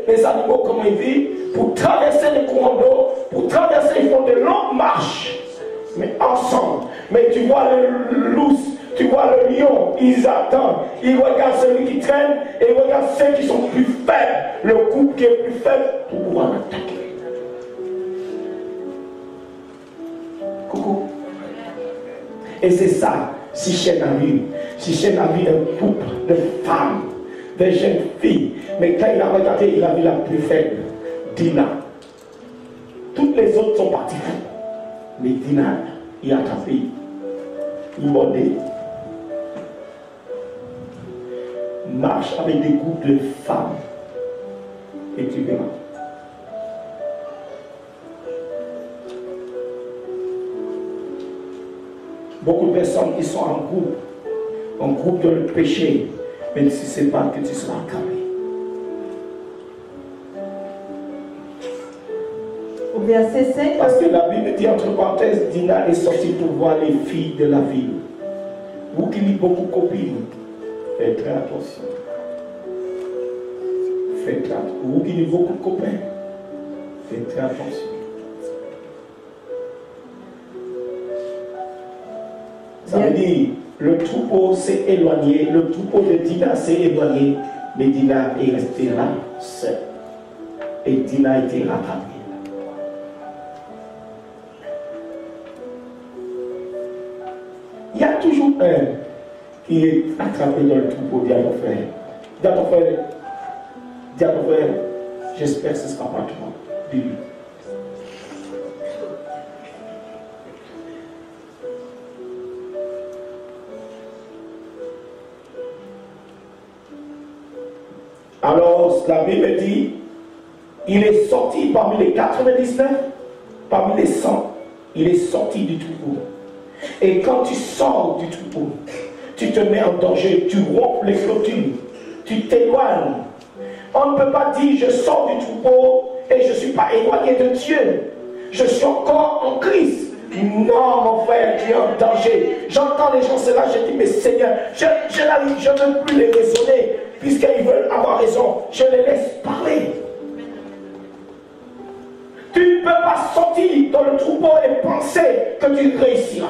les animaux, comment ils vivent. Pour traverser les courants d'eau, pour traverser, ils font de longues marches. Mais ensemble. Mais tu vois le loup, tu vois le lion, ils attendent. Ils regardent celui qui traîne et ils regardent ceux qui sont plus faibles. Le groupe qui est plus faible pour pouvoir l'attaquer. Coucou. Et c'est ça, Sichem a vu. Sichem a vu un couple de femmes, de jeunes filles. Mais quand il a regardé, il a vu la plus faible, Dina. Toutes les autres sont parties. Mais Dina, il a attrapé, il mordait. Marche avec des groupes de femmes. Et tu verras. Beaucoup de personnes qui sont en groupe de le péché, même si ce n'est pas que tu seras accabé. Au verset 5. Parce que la Bible dit entre parenthèses, Dina est sortie pour voir les filles de la ville. Vous qui lisez beaucoup de copines, faites très attention. Faites très attention. Vous qui lisez beaucoup de copains, faites très attention. Ça veut dire, le troupeau s'est éloigné, le troupeau de Dina s'est éloigné, mais Dina est restée là, seule. Et Dina a été rattrapée. Il y a toujours un qui est attrapé dans le troupeau, dit à ton frère. Dis à ton frère, j'espère que ce ne sera pas toi. Dis-lui. Alors, la Bible dit, il est sorti parmi les 99, parmi les 100, il est sorti du troupeau. Et quand tu sors du troupeau, tu te mets en danger, tu rompes les clôtures, tu t'éloignes. On ne peut pas dire je sors du troupeau et je ne suis pas éloigné de Dieu. Je suis encore en Christ. Non, mon frère, tu es en danger. J'entends les gens cela, je dis, mais Seigneur, je ne veux plus les raisonner, puisqu'ils veulent avoir raison. Je les laisse parler. Tu ne peux pas sortir dans le troupeau et penser que tu réussiras.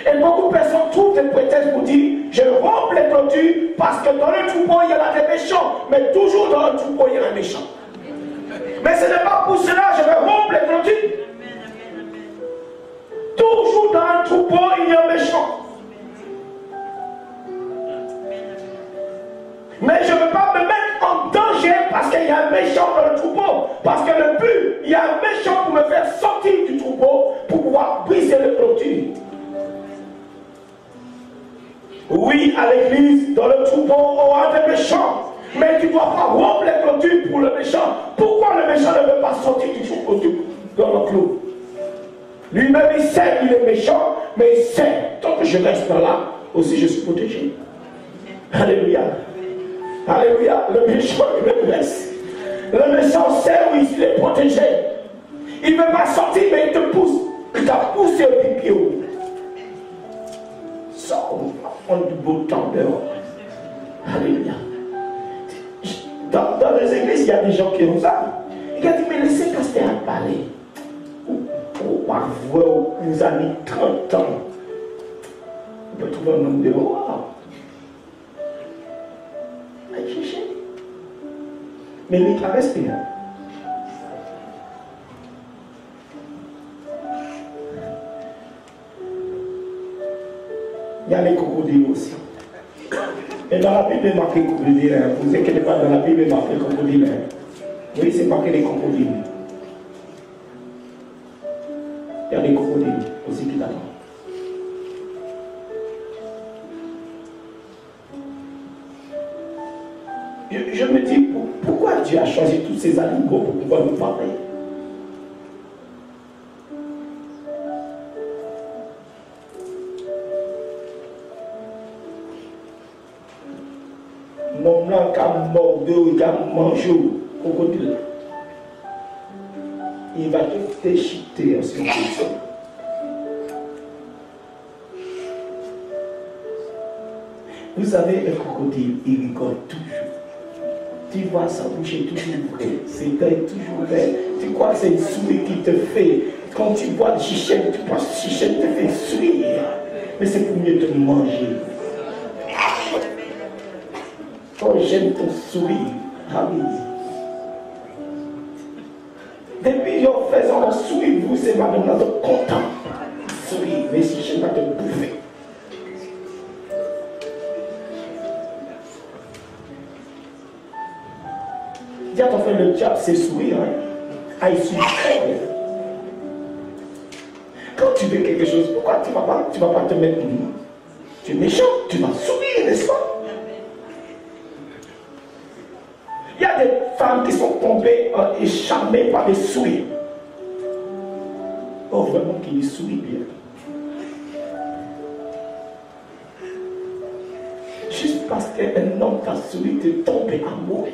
Et beaucoup de personnes trouvent des prétextes pour dire, je romps les clôtures parce que dans le troupeau, il y a des méchants. Mais toujours dans le troupeau, il y a un méchant. Mais ce n'est pas pour cela que je vais rompre les clôtures. Toujours dans un troupeau, il y a un méchant. Mais je ne veux pas me mettre en danger parce qu'il y a un méchant dans le troupeau. Parce que le but, il y a un méchant pour me faire sortir du troupeau pour pouvoir briser les clôtures. Oui, à l'église, dans le troupeau, on a des méchants. Mais tu ne dois pas rompre les clôtures pour le méchant. Pourquoi le méchant ne veut pas sortir du troupeau dans le clou? Lui-même, il sait qu'il est méchant, mais il sait, tant que je reste là, aussi je suis protégé. Alléluia. Alléluia. Le méchant, il me laisse. Le méchant sait où il est protégé. Il ne veut pas sortir, mais il te pousse. Il t'a poussé au pied. Sors, on va prendre du beau temps dehors. Alléluia. Dans les églises, il y a des gens qui ont ça. Il a dit, mais laissez pasteur parler. Parfois, vous avez 30 ans. On peut trouver un homme dehors. Allez chercher. Mais lui, il a respiré. Il y a les crocodiles aussi. Et dans la Bible, il est marqué crocodile. Vous ne vous inquiétez pas, dans la Bible, il est marqué crocodile. Oui, c'est marqué les crocodiles. Il y a des crocodiles aussi qui l'attendent. Je me dis, pourquoi Dieu a choisi tous ces animaux pour pouvoir nous parler? l'homme là qui a mordu, qui a mangé au crocodile. Il va te déchiqueter en ce moment. Vous savez, un crocodile, il rigole toujours. Tu vois sa bouche est toujours ouverte, ses dents sont toujours ouvertes. Tu crois que c'est une souris qui te fait. Quand tu vois le chichette, tu penses que le chichette te fait sourire. Mais c'est pour mieux te manger. Oh, j'aime ton sourire. Ah oui. Depuis en faisant un sourire, vous, c'est maintenant content. Sourire, mais si je ne vais pas te bouffer. Dis à ton frère, le diable, c'est sourire. Hein? Ah, il sourit très bien. Quand tu veux quelque chose, pourquoi tu ne vas pas te mettre nu? Tu es méchant, tu vas sourire, n'est-ce pas? Il y a des femmes qui sont tombées et charmées par des sourires. Oh, vraiment qu'il sourit bien. Juste parce qu'un homme t'a souri, tu es tombé amoureux.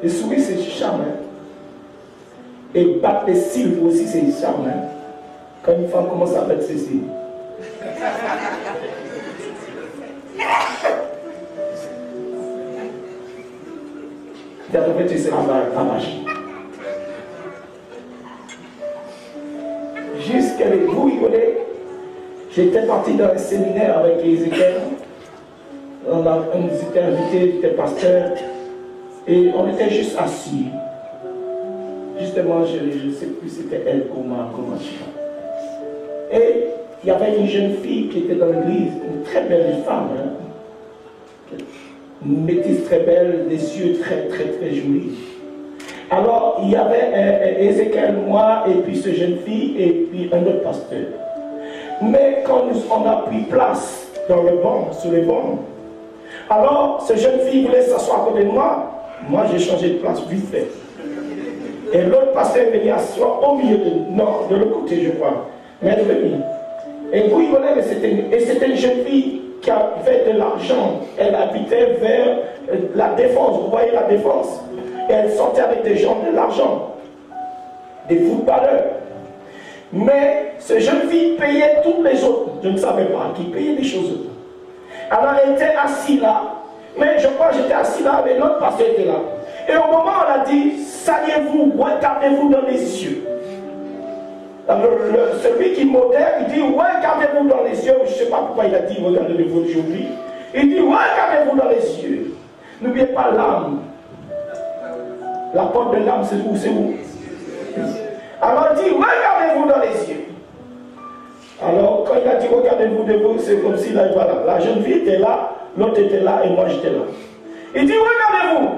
Les sourires, c'est du charme. Hein? Et battre les cils aussi, c'est du charme. Hein? Quand une femme commence à battre ses cils. En fait, c'est la magie. Jusqu'à vous rigoler, j'étais parti dans un séminaire avec Ézéchiel. On s'était invité, j'étais pasteur. Et on était juste assis. Justement, je ne sais plus si c'était elle, comment. Et il y avait une jeune fille qui était dans l'église, une très belle femme. Hein? Une métisse très belle, des yeux très jolis. Alors, il y avait Ézéchiel, moi, et puis cette jeune fille, et puis un autre pasteur. Mais quand on a pris place dans le banc, sur les bancs, alors, cette jeune fille voulait s'asseoir à côté de moi. Moi, j'ai changé de place vite fait. Et l'autre pasteur est venu asseoir au milieu de l'autre côté, je crois. Mais elle est venue. Et puis, c'était une jeune fille qui avait de l'argent. Elle habitait vers la défense. Vous voyez la défense? Et elle sortait avec des gens de l'argent. Des footballeurs. Mais cette jeune fille payait toutes les autres. Je ne savais pas qui payait les choses. Alors elle était assise là. Mais je crois que j'étais assis là, mais l'autre pasteur était là. Et au moment où on a dit, saluez-vous, regardez-vous dans les yeux. Alors, celui qui modère, il dit, regardez-vous dans les yeux. Je ne sais pas pourquoi il a dit, regardez-vous, j'oublie. Il dit, regardez-vous dans les yeux. N'oubliez pas l'âme. La porte de l'âme, c'est où? C'est où? Alors il dit, regardez-vous dans les yeux. Alors, quand il a dit, regardez-vous de vous, c'est comme si là, voilà, la jeune fille était là, l'autre était là et moi j'étais là. Il dit, regardez-vous.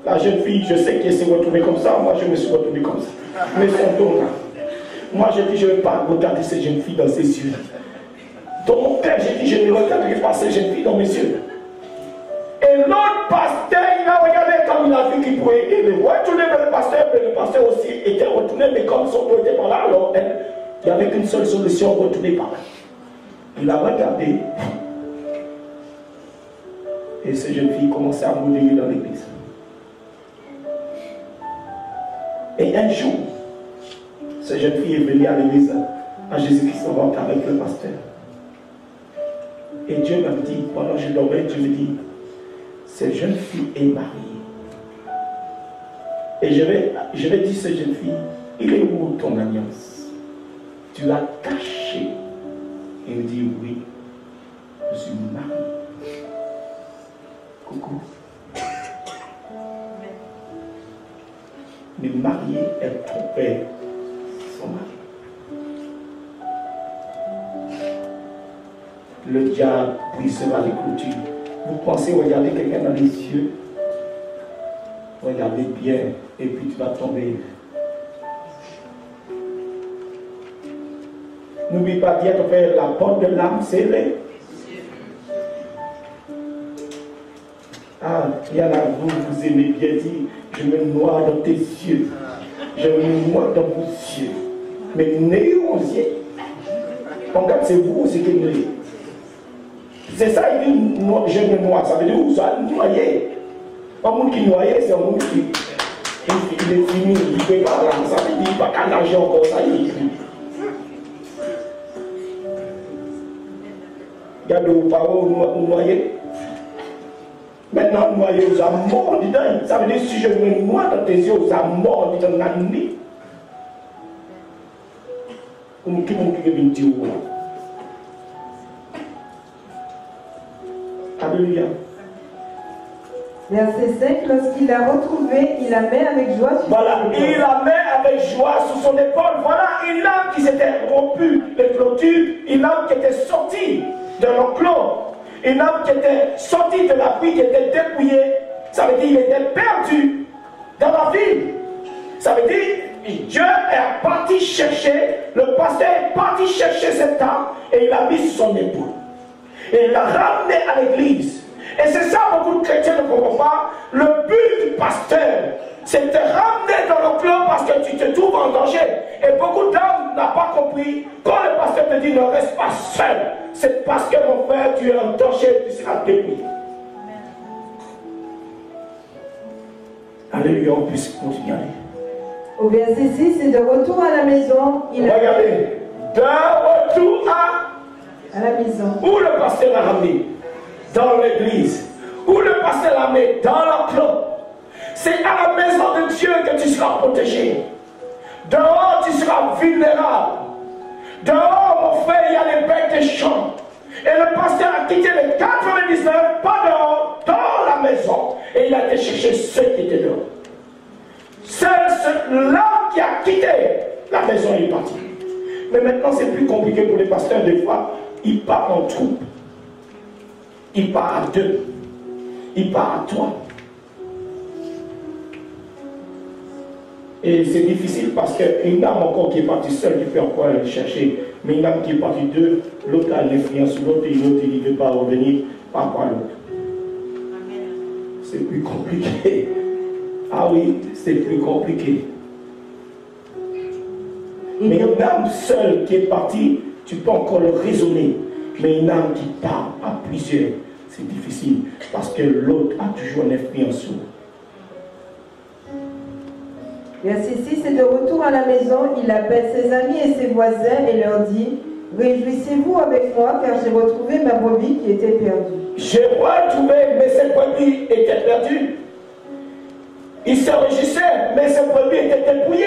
La jeune fille, je sais qu'elle s'est retrouvée comme ça, moi je me suis retrouvé comme ça. Mais son dos là. Moi j'ai dit, je ne vais pas regarder cette jeune fille dans ses yeux. Dans mon cœur, j'ai dit, je ne regarderai pas cette jeune fille dans mes yeux. Et l'autre pasteur, il a regardé comme il a vu qu'il pouvait retourner vers le pasteur, mais le pasteur aussi était retourné, mais comme son dos était par là, alors il n'y avait qu'une seule solution, retourner par là. Il a regardé. Et cette jeune fille commençait à modérer dans l'église. Et un jour, cette jeune fille est venue à l'église, à Jésus-Christ avec le pasteur. Et Dieu m'a dit, pendant que je dormais, Dieu me dit, cette jeune fille est mariée. Et je vais dire cette jeune fille, il est où ton alliance? Tu l'as cachée. Et il me dit, oui, je suis mariée. Coucou. Mais mariée, elle trompait son mari. Le diable brisera les clôtures. Vous pensez regarder quelqu'un dans les yeux? Regardez bien, et puis tu vas tomber. N'oublie pas de dire à ton frère, la porte de l'âme, c'est les. Ah, il y en a vous aimez bien dire, je me noie dans tes yeux. Je me noie dans vos yeux. Mais n'ayez aux yeux. Regarde, c'est vous aussi qui me. C'est ça, il dit, je me noie. Ça veut dire, vous allez noyer. Un monde qui noie, c'est un monde qui il est fini, il ne peut pas là. Ça veut dire, il ne peut pas nager encore, ça y est. Regardez vos parents, vous noyez. Maintenant, noyer, vous avez mort dedans. Ça veut dire, si je me noie dans tes yeux, vous avez mort dedans. Comme qui m'a dit, alléluia. Verset 5, lorsqu'il l'a retrouvé, il la met avec joie sur voilà, son épaule. Il la met avec joie sur son épaule. Voilà une âme qui s'était rompue les clôtures, une âme qui était sortie de l'enclos, une âme qui était sortie de la vie, qui était dépouillée. Ça veut dire qu'il était perdu dans la ville. Ça veut dire Dieu est parti chercher, le pasteur est parti chercher cette âme et il l'a mis sur son épaule. Et il l'a ramené à l'église. Et c'est ça, beaucoup de chrétiens ne comprennent pas. Le but du pasteur, c'est de te ramener dans le club parce que tu te trouves en danger. Et beaucoup d'hommes n'ont pas compris. Quand le pasteur te dit ne reste pas seul, c'est parce que mon frère, tu es en danger, tu seras dépouillé. Alléluia, on puisse continuer. Au verset 6, c'est de retour à la maison. Regardez, de retour à la maison. Où le pasteur l'a ramené? Dans l'église. Où le pasteur l'a mis? Dans l'enclos. C'est à la maison de Dieu que tu seras protégé. Dehors, tu seras vulnérable. Dehors, mon frère, il y a les bêtes des champs. Et le pasteur a quitté les 99, pas dehors, dans la maison. Et il a été chercher ceux qui étaient dehors. C'est l'homme qui a quitté la maison et il est parti. Mais maintenant, c'est plus compliqué pour les pasteurs. Des fois, ils partent en troupe. Ils partent à deux. Ils partent à trois. Et c'est difficile parce qu'une âme encore qui est partie seule, tu peux encore aller chercher. Mais une âme qui est partie deux, l'autre a l'influence sur l'autre et l'autre il ne veut pas revenir par rapport à l'autre. C'est plus compliqué. Ah oui, c'est plus compliqué. Mais une âme seule qui est partie, tu peux encore le raisonner. Mais une âme qui part à plusieurs, c'est difficile parce que l'autre a toujours une influence sur nous. Verset 6, c'est de retour à la maison, il appelle ses amis et ses voisins et leur dit, réjouissez-vous avec moi car j'ai retrouvé ma brebis qui était perdue. J'ai retrouvé, mais cette brebis était perdue. Il se réjouissait, mais cette brebis était dépouillée.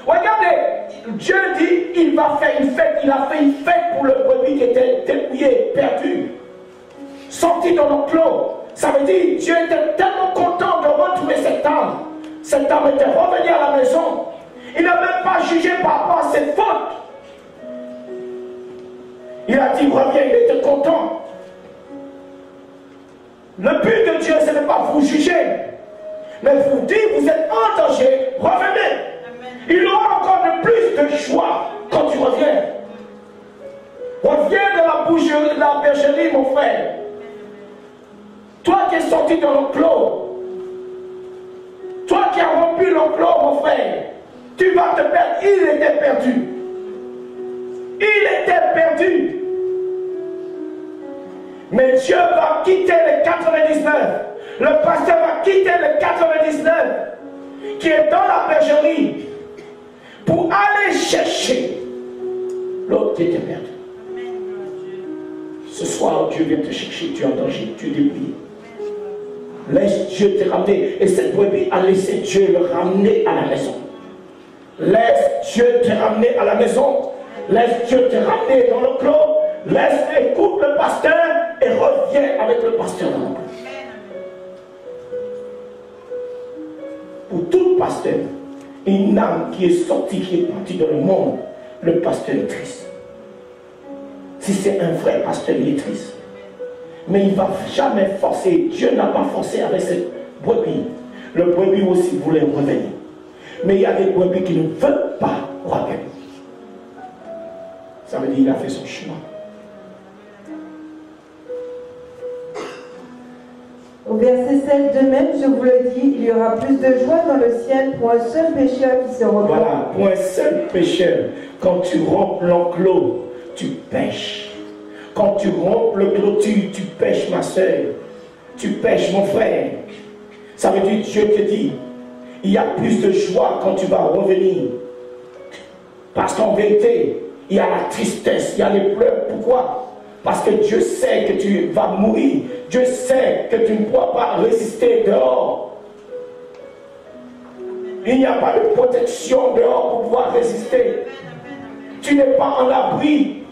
Regardez, Dieu dit, il va faire une fête. Il a fait une fête pour le brebis qui était dépouillé, perdu, sorti dans l'enclos. Ça veut dire, Dieu était tellement content de retrouver cette âme. Cette âme était revenue à la maison. Il n'a même pas jugé par rapport à ses fautes. Il a dit, reviens, il était content. Le but de Dieu, ce n'est pas vous juger, mais vous dire, vous êtes en danger, revenez. Il aura encore de plus de joie quand tu reviens. Reviens de la boucherie, de la bergerie, mon frère. Toi qui es sorti de l'enclos, toi qui as rompu l'enclos, mon frère, tu vas te perdre. Il était perdu. Il était perdu. Mais Dieu va quitter les 99. Le pasteur va quitter les 99 qui est dans la bergerie pour aller chercher l'autre qui était perdu. Ce soir, Dieu vient te chercher, tu es en danger, tu es dépouillé. Laisse Dieu te ramener. Et cette brebis a laissé Dieu le ramener à la maison. Laisse Dieu te ramener à la maison. Laisse Dieu te ramener dans le clos. Écoute le pasteur et reviens avec le pasteur dans le clos. Pour tout pasteur, une âme qui est sortie, qui est partie dans le monde, le pasteur est triste. Si c'est un vrai pasteur, il est triste. Mais il ne va jamais forcer. Dieu n'a pas forcé avec cette brebis. Le brebis aussi voulait revenir. Mais il y a des brebis qui ne veulent pas revenir. Ça veut dire qu'il a fait son choix. Au verset 7 de même, je vous le dis, il y aura plus de joie dans le ciel pour un seul pécheur qui se repent. Voilà, pour un seul pécheur. Quand tu rompes l'enclos, tu pêches. Quand tu rompes le clôture, tu pêches ma soeur, tu pêches mon frère. Ça veut dire, Dieu te dit, il y a plus de joie quand tu vas revenir. Parce qu'en vérité, il y a la tristesse, il y a les pleurs. Pourquoi? Parce que Dieu sait que tu vas mourir. Dieu sait que tu ne pourras pas résister dehors. Il n'y a pas de protection dehors pour pouvoir résister. Tu n'es pas en abri.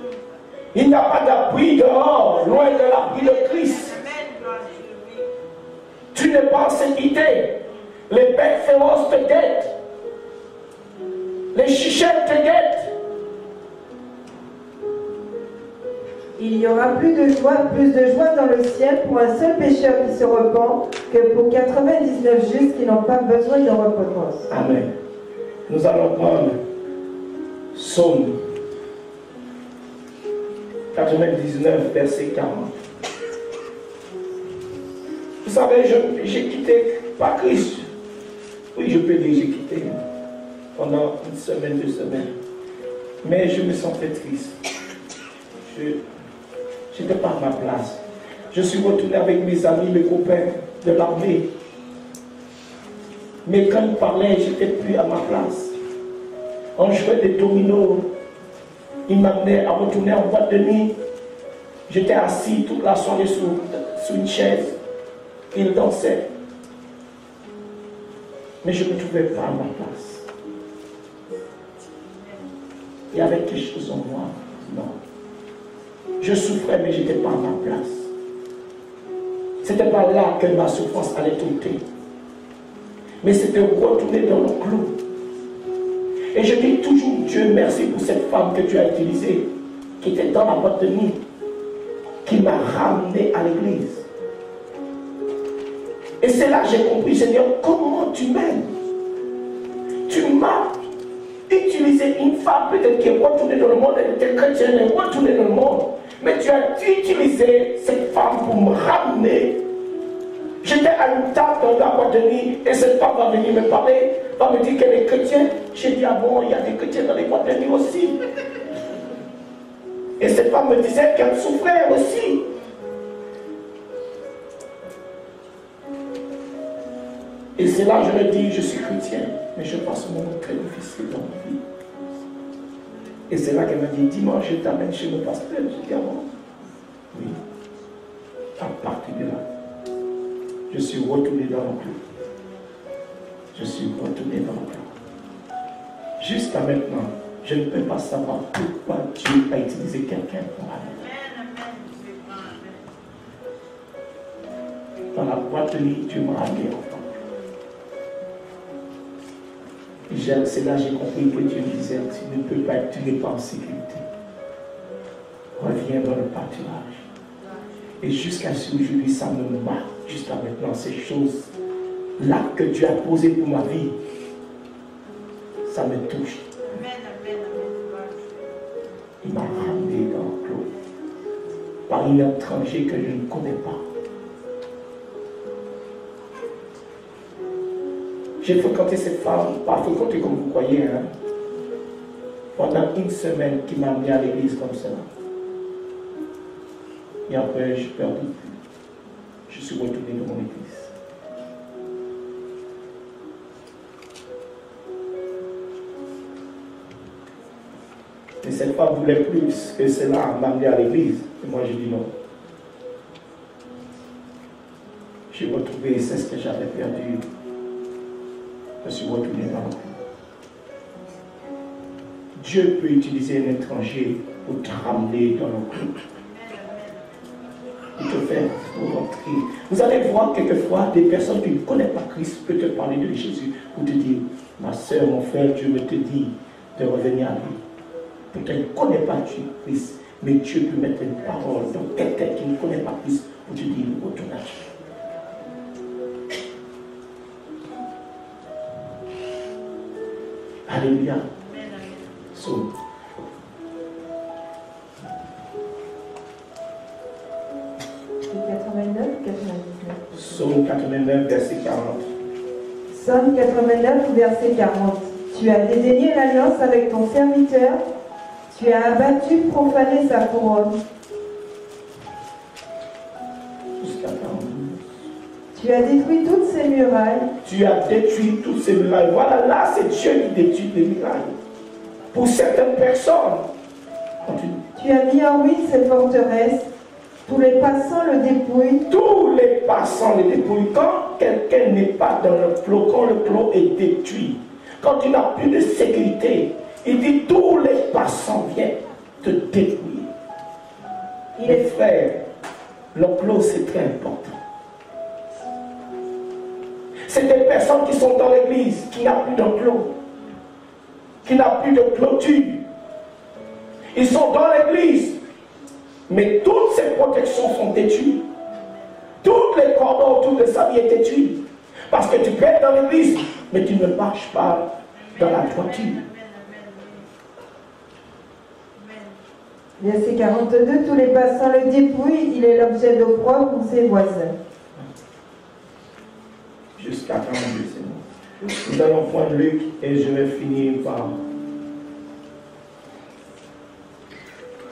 Il n'y a pas d'abri dehors, loin de l'abri de Christ. Tu n'es pas en sécurité. Les bêtes féroces te guettent. Les chichettes te guettent. Il y aura plus de joie dans le ciel pour un seul pécheur qui se repent que pour 99 justes qui n'ont pas besoin de repentance. Amen. Nous allons prendre Psaume 99, verset 40. Vous savez, j'ai quitté, pas Christ. Oui, je peux dire j'ai quitté pendant une semaine, 2 semaines. Mais je me sentais triste. Je n'étais pas à ma place. Je suis retourné avec mes amis, mes copains de l'armée. Mais quand ils parlaient, je n'étais plus à ma place. On jouait des dominos. Ils m'amenaient à retourner en boîte de nuit. J'étais assis toute la soirée sous une chaise. Ils dansaient. Mais je ne me trouvais pas à ma place. Il y avait quelque chose en moi. Non. Je souffrais, mais je n'étais pas à ma place. Ce n'était pas là que ma souffrance allait tomber. Mais c'était retourner dans le clou. Et je dis toujours, Dieu merci pour cette femme que tu as utilisée, qui était dans la boîte de nuit, qui m'a ramené à l'église. Et c'est là que j'ai compris, Seigneur, comment tu m'aimes. Tu m'as utilisé une femme peut-être qui est retournée dans le monde, elle était chrétienne, elle est retournée dans le monde. Mais tu as utilisé cette femme pour me ramener. J'étais à une table dans la boîte de nuit et cette femme va venir me parler, va me dire qu'elle est chrétienne. J'ai dit, ah bon, il y a des chrétiens dans les boîtes de nuit aussi. Et cette femme me disait qu'elle souffrait aussi. Et c'est là que je me dis, je suis chrétien, mais je passe un moment très difficile dans ma vie. Et c'est là qu'elle m'a dit, dimanche, je t'amène chez le pasteur. Je dis, ah bon? Oui. À partir de là, je suis retourné dans le clou. Je suis retourné dans le clou. Jusqu'à maintenant, je ne peux pas savoir pourquoi Dieu a utilisé quelqu'un pour m'amener. Dans la boîte de nuit, Dieu m'a amené au temple. C'est là que j'ai compris que Dieu me disait, tu ne peux pas être, tu n'es pas en sécurité. Reviens dans le pâturage. Et jusqu'à ce aujourd'hui, ça me marque jusqu'à maintenant, ces choses-là que Dieu a posées pour ma vie, ça me touche. Il m'a ramené dans le clos par une étranger que je ne connais pas. J'ai fréquenté cette femme, pas fréquenté comme vous croyez, hein, pendant une semaine qui m'a amené à l'église comme ça. Et après, j'ai perdu. Je suis retourné dans mon église. Mais cette femme voulait plus que cela m'amener à l'église. Et moi, j'ai dit non. J'ai retrouvé, c'est ce que j'avais perdu. Je suis retourné dans le clou. Dieu peut utiliser un étranger pour te ramener dans le clou. Pour te faire rentrer. Vous allez voir quelquefois des personnes qui ne connaissent pas Christ peuvent te parler de Jésus pour te dire, ma soeur, mon frère, Dieu me te dit de revenir à lui. Peut-être ne connaît pas Christ, mais Dieu peut mettre une parole dans quelqu'un qui ne connaît pas Christ pour te dire, retourne à Dieu. Alléluia. Psaume. Psaume 89, verset 40. Psaume 89, verset 40. Tu as dédaigné l'alliance avec ton serviteur, tu as abattu, profané sa couronne. Tu as détruit toutes ces murailles. Tu as détruit toutes ces murailles. Voilà, là, c'est Dieu qui détruit les murailles. Pour certaines personnes. Continue. Tu as mis en ruine ces forteresses. Tous les passants le dépouillent. Tous les passants le dépouillent. Quand quelqu'un n'est pas dans le clos, quand le clos est détruit, quand tu n'as plus de sécurité, il dit tous les passants viennent te dépouiller. Mes frères, le clos c'est très important. C'est des personnes qui sont dans l'église, qui n'ont plus d'enclos, qui n'ont plus de clôture. Ils sont dans l'église, mais toutes ces protections sont détruites. Toutes les cordons autour de sa vie est détruit. Parce que tu peux être dans l'église, mais tu ne marches pas dans la droiture. Verset 42, tous les passants le dépouillent, il est l'objet d'opprobre pour ses voisins. Jusqu'à 42, c'est bon. Nous allons prendre Luc et je vais finir par...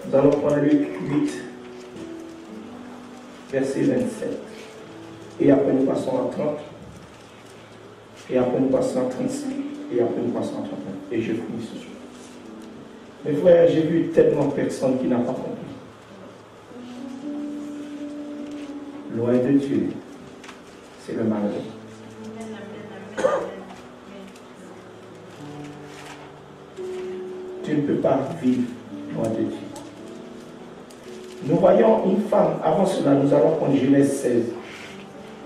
Nous allons prendre Luc 8, verset 27. Et après nous passons à 30. Et après nous passons à 35. Et après nous passons à 31. Et je finis ce soir. Mes frères, j'ai vu tellement de personnes qui n'ont pas compris. Loin de Dieu, c'est le malheur. Tu ne peux pas vivre loin de Dieu. Nous voyons une femme, avant cela, nous allons prendre Genèse 16.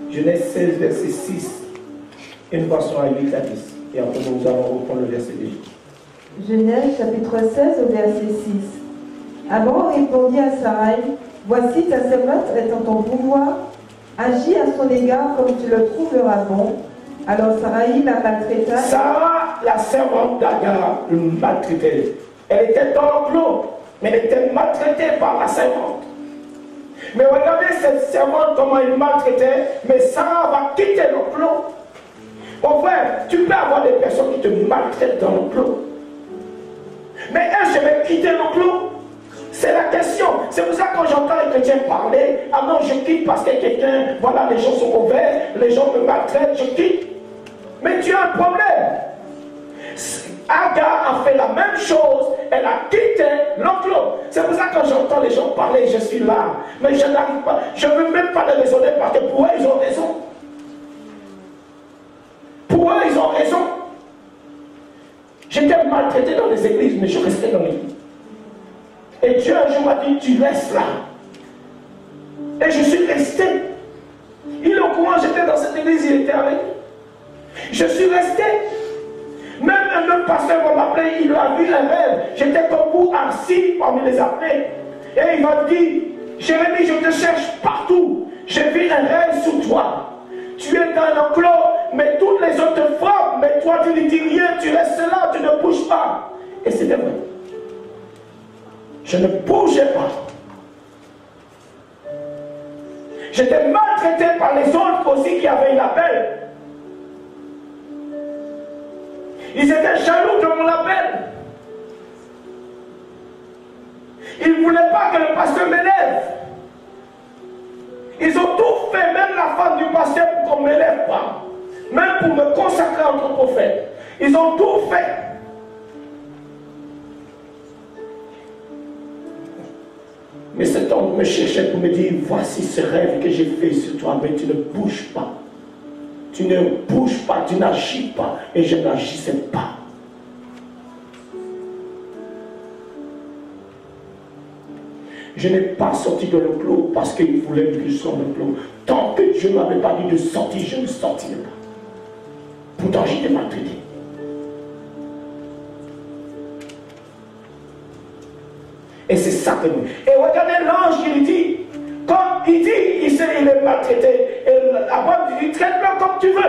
Genèse 16, verset 6. Et nous passons à 8 à 10. Et après, nous allons reprendre le verset 10. Genèse chapitre 16 au verset 6. Abraham répondit à Sarai, voici ta servante est en ton pouvoir, agis à son égard comme tu le trouveras bon. Alors Sarai la maltraita. Sarah, la servante d'Agar, le maltraitait. Elle était dans l'enclos, mais elle était maltraitée par la servante. Mais regardez cette servante, comment elle maltraitait, mais Sarah va quitter l'enclos. Mon frère, tu peux avoir des personnes qui te maltraitent dans l'enclos. Mais est-ce que je vais quitter l'enclos? C'est la question. C'est pour ça que quand j'entends les chrétiens parler, ah non, je quitte parce que quelqu'un, voilà, les gens sont ouverts, les gens me maltraitent, je quitte. Mais tu as un problème. Agar a fait la même chose, elle a quitté l'enclos. C'est pour ça que quand j'entends les gens parler, je suis là. Mais je n'arrive pas, je ne veux même pas les raisonner parce que pour eux, ils ont raison. Pour eux, ils ont raison. J'étais maltraité dans les églises, mais je restais dans l'église. Et Dieu un jour m'a dit, tu restes là. Et je suis resté. Il est au courant, j'étais dans cette église, il était avec. Je suis resté. Même un autre pasteur va m'appeler, il a vu un rêve. J'étais comme vous, assis parmi les appelés. Et il m'a dit, Jérémie, je te cherche partout. J'ai vu un rêve sur toi. Tu es dans un enclos, mais toutes les autres te frappent, mais toi tu ne dis rien, tu restes là, tu ne bouges pas. Et c'était vrai. Je ne bougeais pas. J'étais maltraité par les autres aussi qui avaient une appel. Ils étaient jaloux de mon appel. Ils ne voulaient pas que le pasteur m'élève. Ils ont tout fait, même la femme du pasteur, pour qu'on ne m'élève pas. Même pour me consacrer entre prophètes. Ils ont tout fait. Mais cet homme me cherchait pour me dire, voici ce rêve que j'ai fait sur toi, mais tu ne bouges pas. Tu ne bouges pas, tu n'agis pas. Et je n'agissais pas. Je n'ai pas sorti de l'enclos parce qu'il voulait que je sorte de l'enclos. Tant que Dieu ne m'avait pas dit de sortir, je ne sortirais pas. Pourtant, j'étais maltraité. Et c'est ça que nous. Et regardez l'ange qui dit, quand il dit, il est maltraité. Et Abraham dit, traite-le comme tu veux.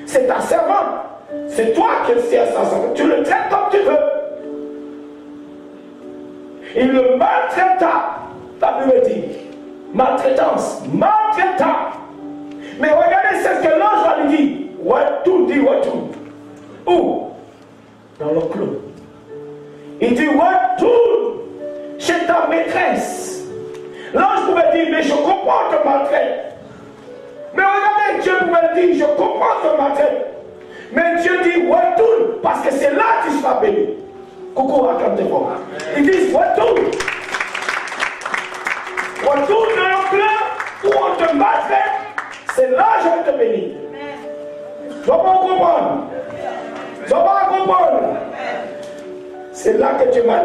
C'est ta servante. C'est toi qui es sa servante. Tu le traites comme tu veux. Il le maltraita. La Bible dit, maltraitance, maltraita. Mais regardez ce que l'ange va lui dire. What to dit what to? Où? Dans l'enclos. Il dit what to? Chez ta maîtresse. L'ange pouvait dire, mais je comprends te maltraite. Mais regardez, Dieu pouvait dire, je comprends ton matin. Mais Dieu dit, retourne, parce que c'est là que tu seras béni. Coucou, raconte tes formes. Ils disent, retourne. Retourne dans le clan où on te maltraite. C'est là que je vais te bénir. Tu vas pas comprendre. Tu vas pas comprendre. C'est là que Dieu m'a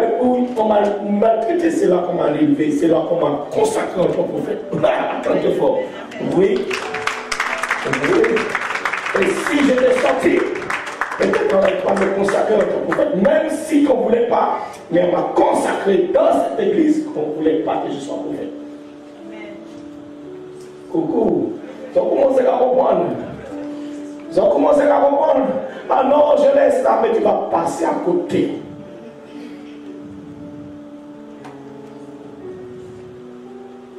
maltraité, c'est là qu'on m'a élevé, c'est là qu'on m'a consacré en tant que prophète. Attends fort. Oui. Oui. Et si j'étais sorti, peut-être qu'on n'aurait pas me consacrer en tant que prophète, même si on ne voulait pas, mais on m'a consacré dans cette église qu'on ne voulait pas que je sois prophète. Coucou. Ils ont commencé à comprendre. Ils ont commencé à comprendre. Ah non, je laisse là, mais tu vas passer à côté.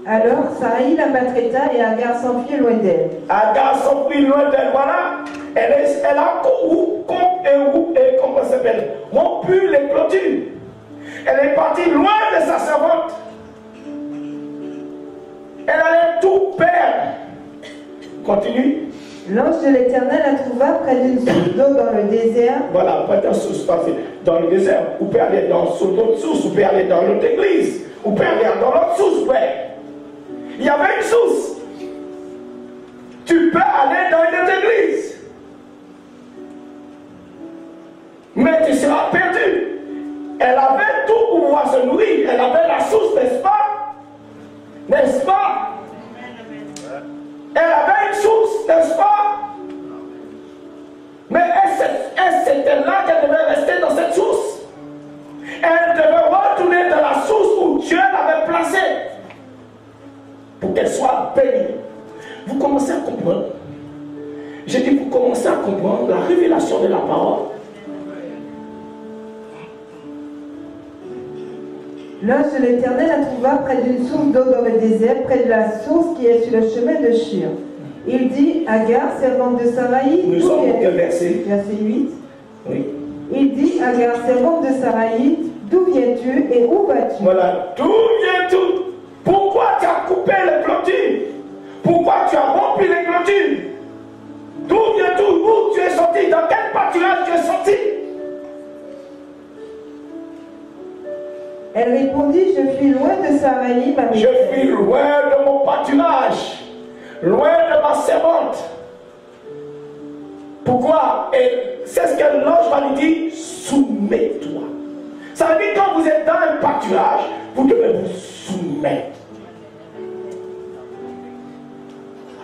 Alors Sarai la maltraita et Agar s'enfuit loin d'elle. Agar s'enfuit loin d'elle, voilà. Elle a comment ça s'appelle, rompu les clôtures. Elle est partie loin de sa servante. Elle allait tout perdre. Continue. L'ange de l'Éternel la trouva près d'une source d'eau dans le désert. Voilà, près d'une source, dans le désert. Vous pouvez aller dans l'autre source, vous pouvez aller dans l'autre église, vous pouvez aller dans l'autre source, ouais. Il y avait une source. Tu peux aller dans une autre église. Mais tu seras perdu. Elle avait tout pour pouvoir se nourrir. Elle avait la source, n'est-ce pas? N'est-ce pas? Elle avait une source, n'est-ce pas? Mais c'était là qu'elle devait rester dans cette source. Elle devait retourner dans la source où Dieu l'avait placée pour qu'elle soit bénie. Vous commencez à comprendre. J'ai dit, vous commencez à comprendre la révélation de la parole. L'ange de l'Éternel la trouva près d'une source d'eau dans le désert, près de la source qui est sur le chemin de Shur. Il dit, Agar, servante de Sarai, nous sommes au quel verset? Verset 8. Oui. Il dit, Agar, servante de Sarai, d'où viens-tu et où vas-tu? Voilà, d'où viens-tu? Pourquoi tu as coupé les clôtures? Pourquoi tu as rompu les clôtures? D'où viens-tu? Où tu es sorti? Dans quel pâturage tu es sorti? Elle répondit, je fuis loin de Sarai, ma maîtresse. Je fuis loin de mon pâturage, loin de ma servante. Pourquoi? Et c'est ce que l'ange va lui dire, soumets-toi. Ça veut dire quand vous êtes dans un pâturage, vous devez vous soumettre.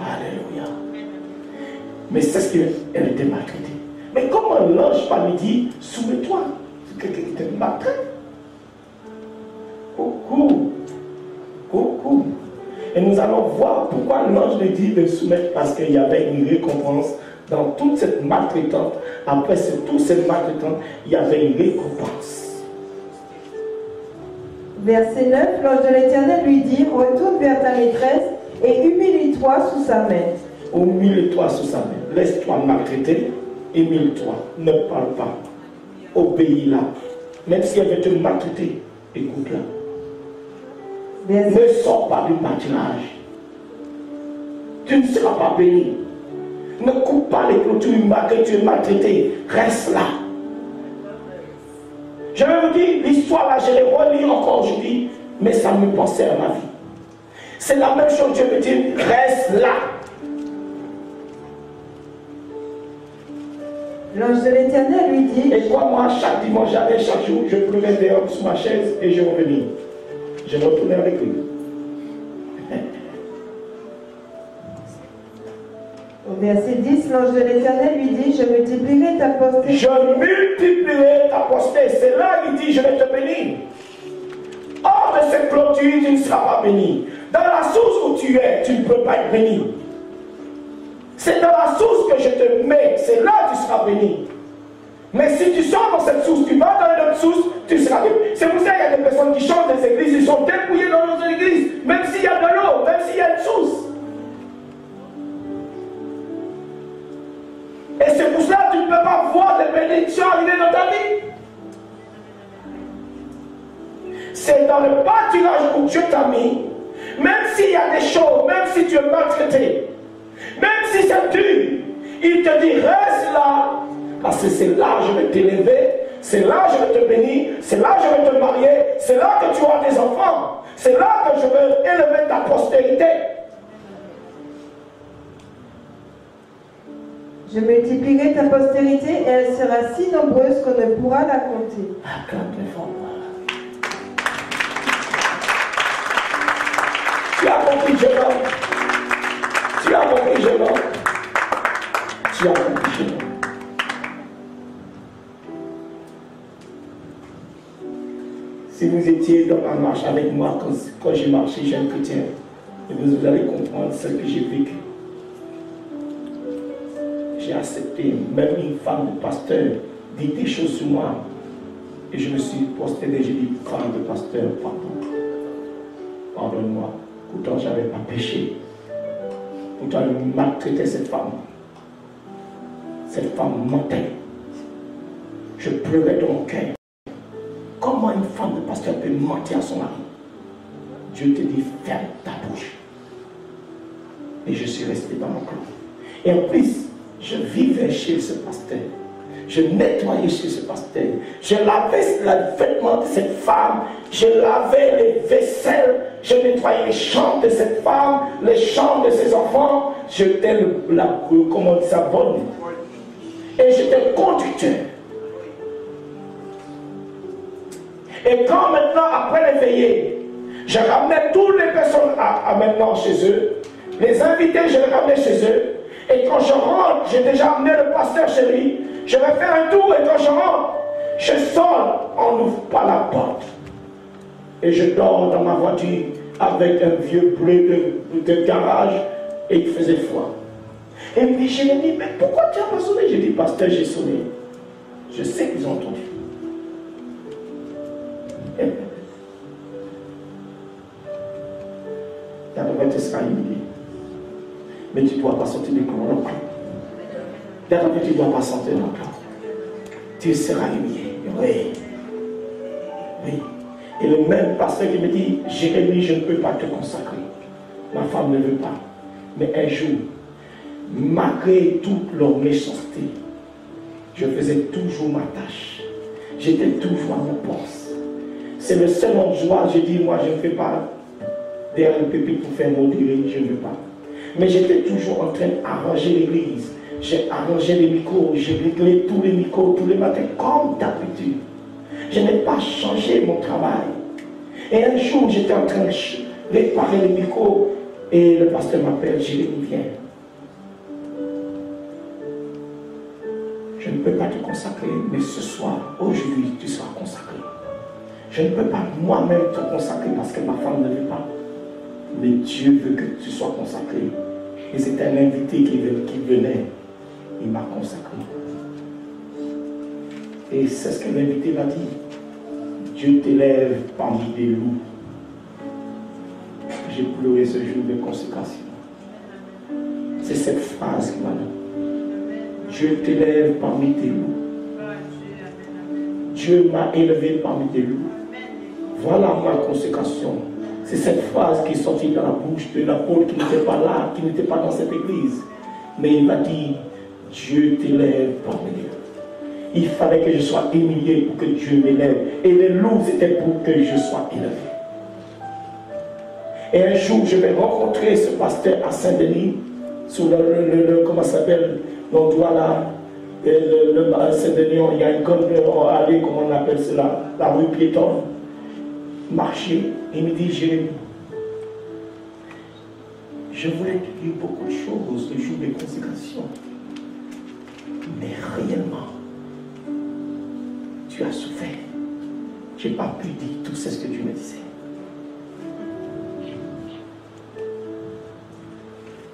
Alléluia. Mais c'est ce qu'elle était maltraitée. Mais comment l'ange va lui dire, soumets-toi? C'est quelqu'un qui te maltraite. Coucou. Coucou. Et nous allons voir pourquoi l'ange lui dit de soumettre, parce qu'il y avait une récompense dans toute cette maltraitante. Après toute cette maltraitante, il y avait une récompense. Verset 9, l'ange de l'Éternel lui dit, retourne vers ta maîtresse et humilie-toi sous sa main. Humilie-toi sous sa main. Laisse-toi maltraiter, humilie-toi. Ne parle pas. Obéis-la. Même si elle veut te maltraiter, écoute-la. Ne sors pas du pâturage. Tu ne seras pas béni. Ne coupe pas les clôtures que tu es maltraité. Reste là. Je vais vous dire, l'histoire là, je l'ai relis encore aujourd'hui, mais ça me pensait à ma vie. C'est la même chose, Dieu me dit, reste là. L'ange de l'Éternel lui dit, et crois-moi, chaque dimanche, chaque jour, je pleurais dehors sur ma chaise et je revenais. Je retournais avec lui. Au verset 10, l'ange de l'Éternel lui dit, je multiplierai ta postérité. Je multiplierai ta postérité. C'est là qu'il dit, je vais te bénir. Hors de cette clôture, tu ne seras pas béni. Dans la source où tu es, tu ne peux pas être béni. C'est dans la source que je te mets. C'est là que tu seras béni. Mais si tu sors dans cette source, tu vas dans une autre source, tu seras béni. C'est pour ça qu'il y a des personnes qui chantent des églises, ils sont dépouillés dans notre église, même s'il y a de l'eau, même s'il y a une source. Et c'est pour cela que tu ne peux pas voir des bénédictions arriver dans ta vie. C'est dans le pâturage où Dieu t'a mis, même s'il y a des choses, même si tu es maltraité, même si c'est dur, il te dit reste là, parce que c'est là que je vais t'élever, c'est là que je vais te bénir, c'est là que je vais te marier, c'est là que tu auras des enfants, c'est là que je vais élever ta postérité. Je multiplierai ta postérité et elle sera si nombreuse qu'on ne pourra la compter. Acclame très fort. Tu as compris, jeune homme. Tu as compris, jeune homme. Tu as compris, jeune homme. Si vous étiez dans la marche avec moi quand j'ai marché jeune chrétien, vous allez comprendre ce que j'ai vécu. J'ai accepté, même une femme de pasteur dit des choses sur moi. Et je me suis posté et j'ai dit, femme de pasteur, pardon. Pardonne-moi. Pourtant, je n'avais pas péché. Pourtant, je maltraitais cette femme. Cette femme mentait. Je pleurais dans mon cœur. Comment une femme de pasteur peut mentir à son mari? Dieu te dit, ferme ta bouche. Et je suis resté dans mon clan. Et en plus, je vivais chez ce pasteur. Je nettoyais chez ce pasteur. Je lavais les vêtements de cette femme. Je lavais les vaisselles. Je nettoyais les chambres de cette femme, les chambres de ses enfants. J'étais comment on dit ça, bonne. Et j'étais conducteur. Et quand maintenant, après les veillées, je ramenais toutes les personnes à maintenant chez eux, les invités, je les ramenais chez eux. Et quand je rentre, j'ai déjà amené le pasteur chez lui. Je vais faire un tour et quand je rentre, je sors, on n'ouvre pas la porte. Et je dors dans ma voiture avec un vieux bleu de garage et il faisait froid. Et il me dit, Jérémie, mais pourquoi tu n'as pas sonné? J'ai dit, pasteur, j'ai sonné. Je sais qu'ils ont entendu. La nouvelle sera humiliée. Mais tu ne dois pas sortir des colons. D'ailleurs, tu ne dois pas sortir encore. Tu seras humilié. Oui. Oui. Et le même pasteur qui me dit, Jérémie, je ne peux pas te consacrer. Ma femme ne veut pas. Mais un jour, malgré toute leur méchanceté, je faisais toujours ma tâche. J'étais toujours à mon poste. C'est le seul endroit où j'ai dit, moi, je ne fais pas derrière le pupitre pour faire modérer, je ne veux pas. Mais j'étais toujours en train d'arranger l'église. J'ai arrangé les micros, j'ai réglé tous les micros tous les matins, comme d'habitude. Je n'ai pas changé mon travail. Et un jour, j'étais en train de réparer les micros et le pasteur m'appelle, Jérémie, viens. Je ne peux pas te consacrer, mais ce soir, aujourd'hui, tu seras consacré. Je ne peux pas moi-même te consacrer parce que ma femme ne veut pas. Mais Dieu veut que tu sois consacré. Et c'est un invité qui venait. Il m'a consacré. Et c'est ce que l'invité m'a dit. Dieu t'élève parmi des loups. J'ai pleuré ce jour de consécration. C'est cette phrase qui m'a dit. Dieu t'élève parmi tes loups. Dieu m'a élevé parmi tes loups. Voilà ma consécration. C'est cette phrase qui est sortie dans la bouche de l'apôtre qui n'était pas là, qui n'était pas dans cette église. Mais il m'a dit, Dieu t'élève parmi les loups. Il fallait que je sois humilié pour que Dieu m'élève. Et les loups, c'était pour que je sois élevé. Et un jour, je vais rencontrer ce pasteur à Saint-Denis, sur comment ça s'appelle, l'endroit là, le Saint-Denis, il y a une grande allée, comment on appelle cela, la rue piétonne. Marcher, il me dit, Jérémie, je voulais te dire beaucoup de choses le jour des consécrations, mais réellement, tu as souffert. Je n'ai pas pu dire tout ce que tu me disais.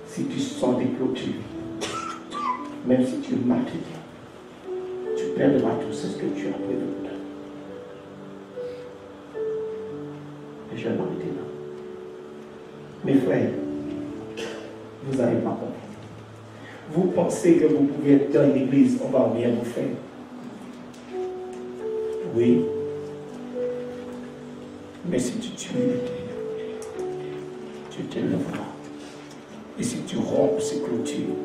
Si tu sens des clôtures, même si tu es maltraité, tu perdras tout ce que tu as prévu. Et je vais m'arrêter là. Mes frères, vous n'allez pas comprendre. Vous pensez que vous pouvez être dans une église, on va rien vous faire. Oui. Mais si tu t'humilies, tu t'élèveras. Et si tu rompes ces clôtures,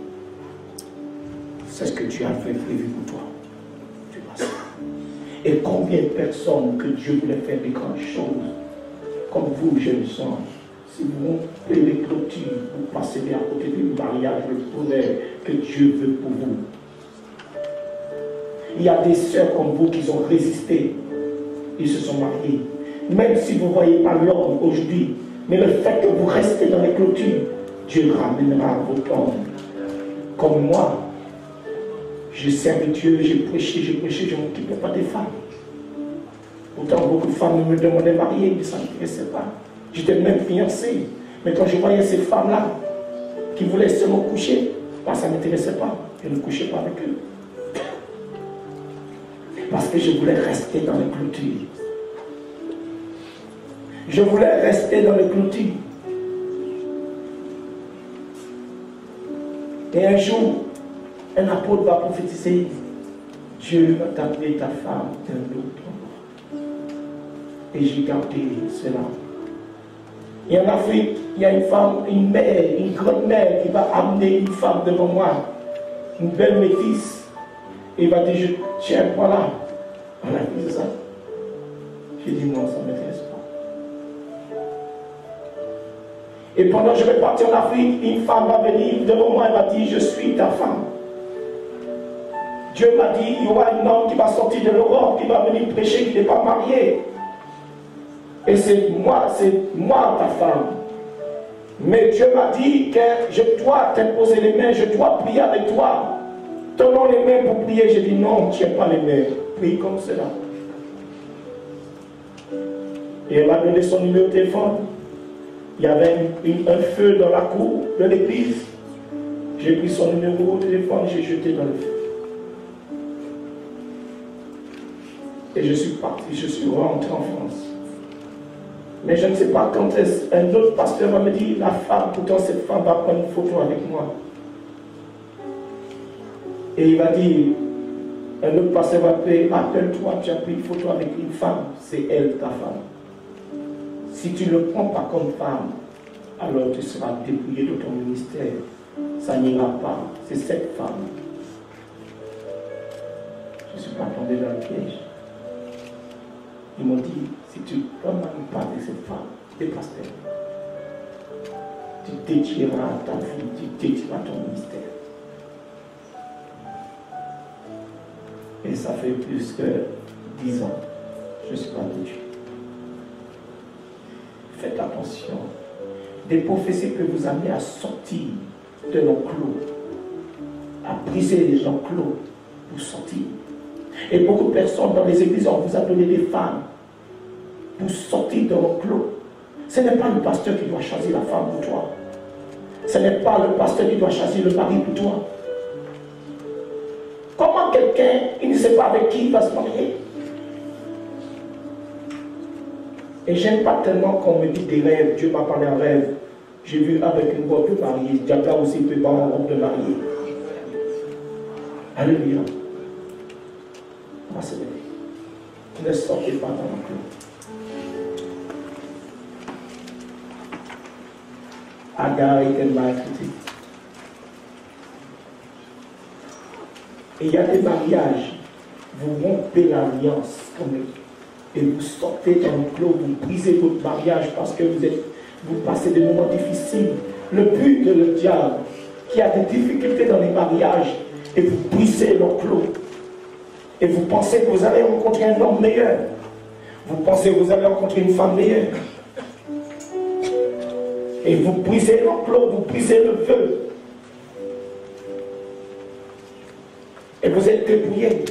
c'est ce que Dieu a fait prévu pour toi. Tu vois ça. Et combien de personnes que Dieu voulait faire des grandes choses, comme vous, jeunes gens, si vous rompez les clôtures, vous passez à côté du mariage, le bonheur que Dieu veut pour vous. Il y a des sœurs comme vous qui ont résisté, ils se sont mariés. Même si vous ne voyez pas l'homme aujourd'hui, mais le fait que vous restez dans les clôtures, Dieu ramènera votre homme. Comme moi, j'ai servi Dieu, j'ai prêché, je ne m'occupais pas des femmes. Pourtant, beaucoup de femmes me demandaient de marier, mais ça ne m'intéressait pas. J'étais même fiancé. Mais quand je voyais ces femmes-là, qui voulaient seulement coucher, bah, ça ne m'intéressait pas. Je ne couchais pas avec eux. Parce que je voulais rester dans les clôtures. Je voulais rester dans les clôtures. Et un jour, un apôtre va prophétiser. Dieu va t'appeler ta femme d'un autre. Et j'ai gardé cela. Et en Afrique, il y a une femme, une mère, une grande mère qui va amener une femme devant moi, une belle métisse. Et il va dire, tiens, voilà. On a dit ça. J'ai dit non, ça ne m'intéresse pas. Et pendant que je vais partir en Afrique, une femme va venir devant moi et va dire, je suis ta femme. Dieu m'a dit, il y aura un homme qui va sortir de l'Europe, qui va venir prêcher, qui n'est pas marié. Et c'est moi ta femme. Mais Dieu m'a dit que je dois t'imposer les mains, je dois prier avec toi. Tenons les mains pour prier. J'ai dit non, ne tiens pas les mains. Prie comme cela. Et elle m'a donné son numéro de téléphone. Il y avait un feu dans la cour de l'église. J'ai pris son numéro de téléphone et j'ai jeté dans le feu. Et je suis parti, je suis rentré en France. Mais je ne sais pas quand un autre pasteur va me dire, la femme, pourtant cette femme va prendre une photo avec moi. Et il va dire, un autre pasteur va dire, rappelle-toi, tu as pris une photo avec une femme, c'est elle ta femme. Si tu ne le prends pas comme femme, alors tu seras dépouillé de ton ministère. Ça n'ira pas, c'est cette femme. Je ne suis pas tombé dans le piège. Ils m'ont dit, si tu ne prends pas avec cette femme, dépasse-t-elle. Tu détruiras ta vie, tu détruiras ton ministère. Et ça fait plus que 10 ans. Je ne suis pas détruit. Faites attention. Des prophéties peuvent vous amener à sortir de l'enclos, à briser les enclos pour sortir. Et beaucoup de personnes dans les églises, on vous a donné des femmes pour sortir de l'enclos. Ce n'est pas le pasteur qui doit choisir la femme pour toi. Ce n'est pas le pasteur qui doit choisir le mari pour toi. Comment quelqu'un, il ne sait pas avec qui il va se marier? Et j'aime pas tellement qu'on me dit des rêves. Dieu m'a parlé en rêve. J'ai vu avec une robe de mariée. Diabla aussi peut pas en robe de mariée. Alléluia. On va se lever. Ne sortez pas dans l'enclos. Agar était maltraité. Et il y a des mariages. Vous rompez l'alliance comme et vous sortez dans le clos, vous brisez votre mariage parce que vous passez des moments difficiles. Le but de le diable, qui a des difficultés dans les mariages, et vous brisez le clos. Et vous pensez que vous allez rencontrer un homme meilleur. Vous pensez que vous allez rencontrer une femme meilleure. Et vous brisez l'enclos, vous brisez le feu. Et vous êtes dépouillés.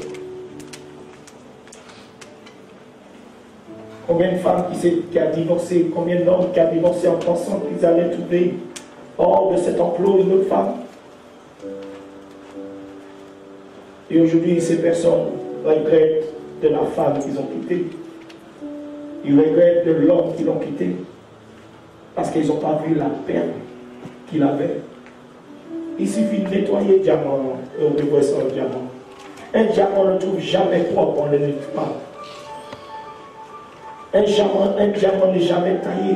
Combien de femmes qui a divorcé, combien d'hommes qui a divorcé en pensant qu'ils allaient trouver hors de cet enclos une autre femme. Et aujourd'hui, ces personnes regrettent de la femme qu'ils ont quittée. Ils regrettent de l'homme qu'ils ont quitté. Parce qu'ils n'ont pas vu la peine qu'il avait. Il suffit de nettoyer le diamant, on revoit ça le diamant. Un diamant ne trouve jamais propre, on ne le nettoie pas. Un diamant n'est jamais taillé.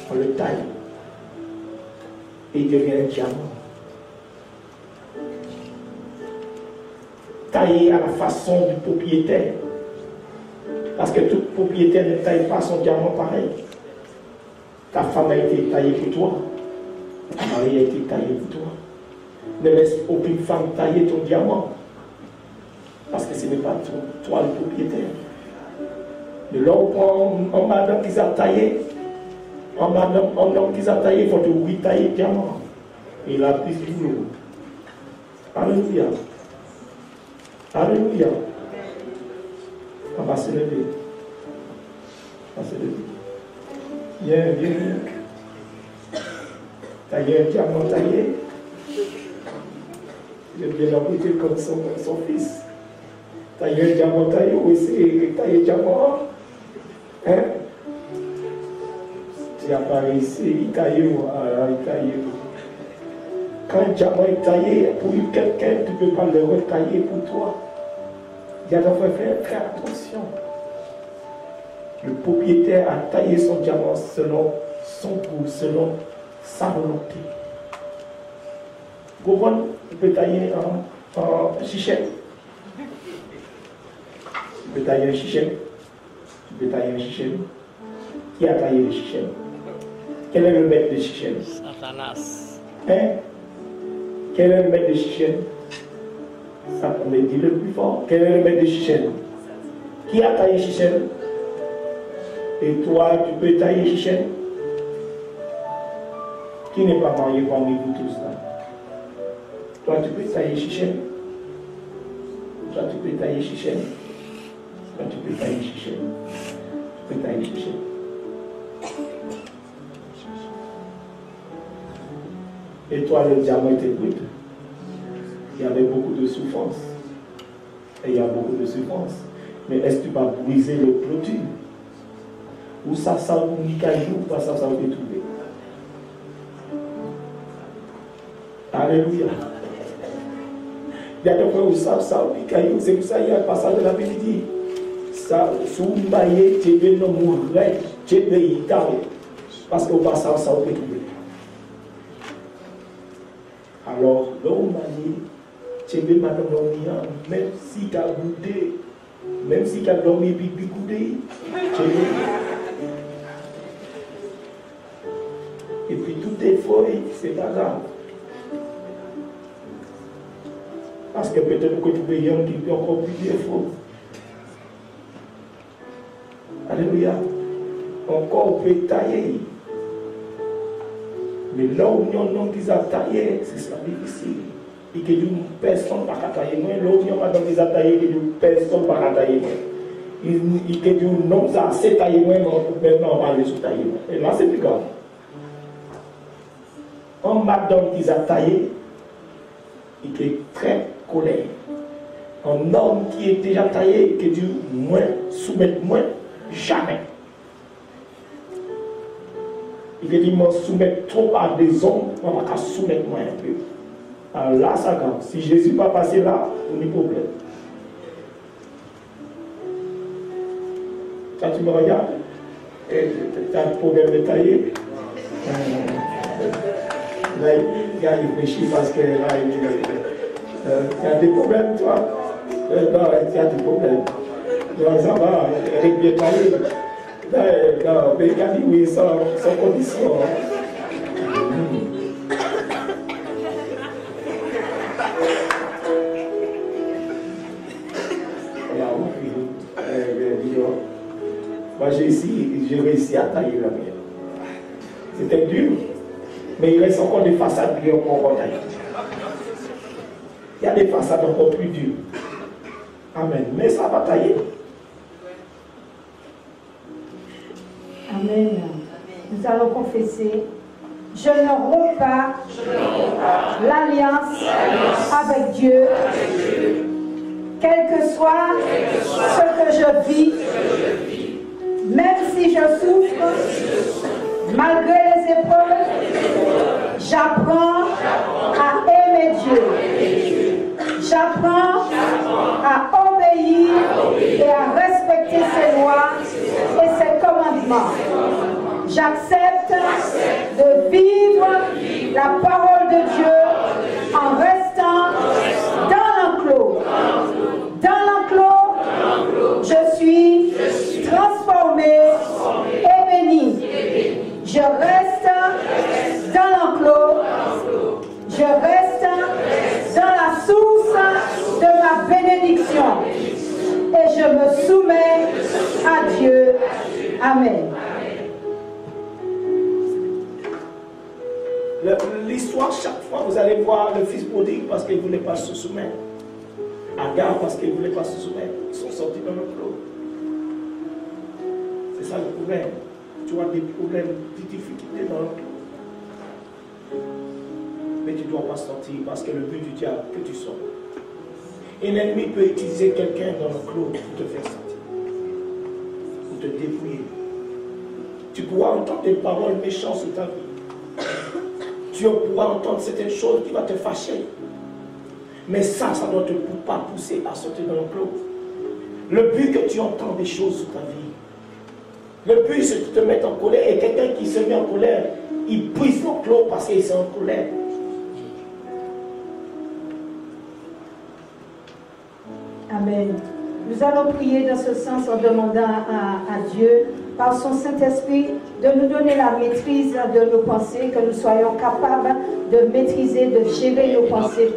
On le taille. Et il devient un diamant. taillé à la façon du propriétaire. Parce que tout propriétaire ne taille pas son diamant pareil. Ta femme a été taillée pour toi. Ta mari a été taillé pour toi. Ne laisse aucune femme tailler ton diamant. Parce que ce n'est pas toi le propriétaire. De là, on prend un madame qui a taillé. Un homme qui a taillé, il faut te oui tailler diamant. Et il a plus du boulot. Alléluia. Alléluia. On va se lever. On va se lever. Viens. Tailler un diamant taillé. J'aime bien l'embêter comme son fils. Tailler un diamant taillé, oui, c'est tailler un diamant. Hein? Tu n'as pas réussi, il taille où? Il taille où? Quand un diamant est taillé pour quelqu'un, tu ne peux pas le retailler pour toi. Il y a d'abord faire très attention. Le propriétaire a taillé son diamant selon son goût, selon sa volonté. Vous comprenez? Tu peux tailler en chichette. Tu peux tailler un chichette. Tu peux tailler un chichette. Qui a taillé le chichette? Quel est le maître de chichette? Satanas. Hein? Quel est le maître de chichette? Ça, on me dit le plus fort. Quel est le maître de chichette? Qui a taillé chichette? Et toi, tu peux tailler chichette? Qui n'est pas marié parmi vous tous là? Toi, tu peux tailler chichette? Toi, tu peux tailler chichette? Toi, tu peux tailler chichette? Tu peux tailler chichette? Et toi, le diamant était brut. Il y avait beaucoup de souffrance. Et il y a beaucoup de souffrance. Mais est-ce que tu vas briser le clôture? Ou ça vous dit caillou, ou ça vous détruit? Alléluia. Il y a des fois où ça vous dit caillou. C'est pour ça qu'il y a un passage de la Bible qui dit ça, sous mbaye, tu veux non mourir, tu veux y carrer. Parce qu'au passage, ça vous détruit. Alors, l'homme m'a dit, tu veux madame dormir, même si tu as goûté, même si tu as dormi puis goûté, et puis tout est feuilles, c'est pas grave. Parce que peut-être que tu peux y aller encore plus défaut. Alléluia. Encore on peut tailler. Mais là où il y a un homme qui a taillé, c'est ça difficile. Et que une personne ne peut pas tailler. Là où il y a un homme qui a taillé, une personne ne peut pas tailler. Et que un homme qui a assez taillé, maintenant on va aller sur tailler. Et là c'est plus grave. Un madame qui a taillé, il est très colère. Un homme qui est déjà taillé, qui dit moins, soumettre moins, jamais. Il dit, moi, soumettre trop à des hommes, on va soumettre moi un peu. Alors là, ça grave. Si Jésus n'est pas passé là, on a un problème. Quand tu me regardes, tu as un problème de tailler. Là, il réfléchit parce que là, il y a des problèmes, toi. Non, il y a des problèmes. Donc, ça va, elle est bien taillée. Non, mais il a dit oui, sans condition. Moi, j'ai réussi à tailler la mienne. C'était dur, mais il reste encore des façades qui ont encore taillées. Il y a des façades encore plus dures. Amen. Mais ça va tailler. Amen. Nous allons confesser. Je ne romps pas l'alliance avec Dieu, quel que soit ce que je vis, même si je souffre, malgré les épreuves, j'apprends à aimer Dieu. J'apprends à obéir et à respecter ses lois et ses commandements. J'accepte de vivre la parole de Dieu en restant dans l'enclos. me soumets à Dieu. Amen. L'histoire, chaque fois, vous allez voir le fils prodigue parce qu'il ne voulait pas se soumettre. Agar parce qu'il ne voulait pas se soumettre. Ils sont sortis dans le clos. C'est ça le problème. Tu as des problèmes, des difficultés dans le clos. Mais tu ne dois pas sortir parce que le but du diable, que tu sors. Et l'ennemi peut utiliser quelqu'un dans le clos pour te faire sortir. Pour te dépouiller. Tu pourras entendre des paroles méchantes sur ta vie. Tu pourras entendre certaines choses qui vont te fâcher. Mais ça ne doit pas pousser à sortir dans le clos. Le but que tu entends des choses sur ta vie. Le but c'est de te mettre en colère. Et quelqu'un qui se met en colère, il brise le clos parce qu'il est en colère. Amen. Nous allons prier dans ce sens en demandant à Dieu, par son Saint-Esprit, de nous donner la maîtrise de nos pensées, que nous soyons capables de maîtriser, de gérer nos pensées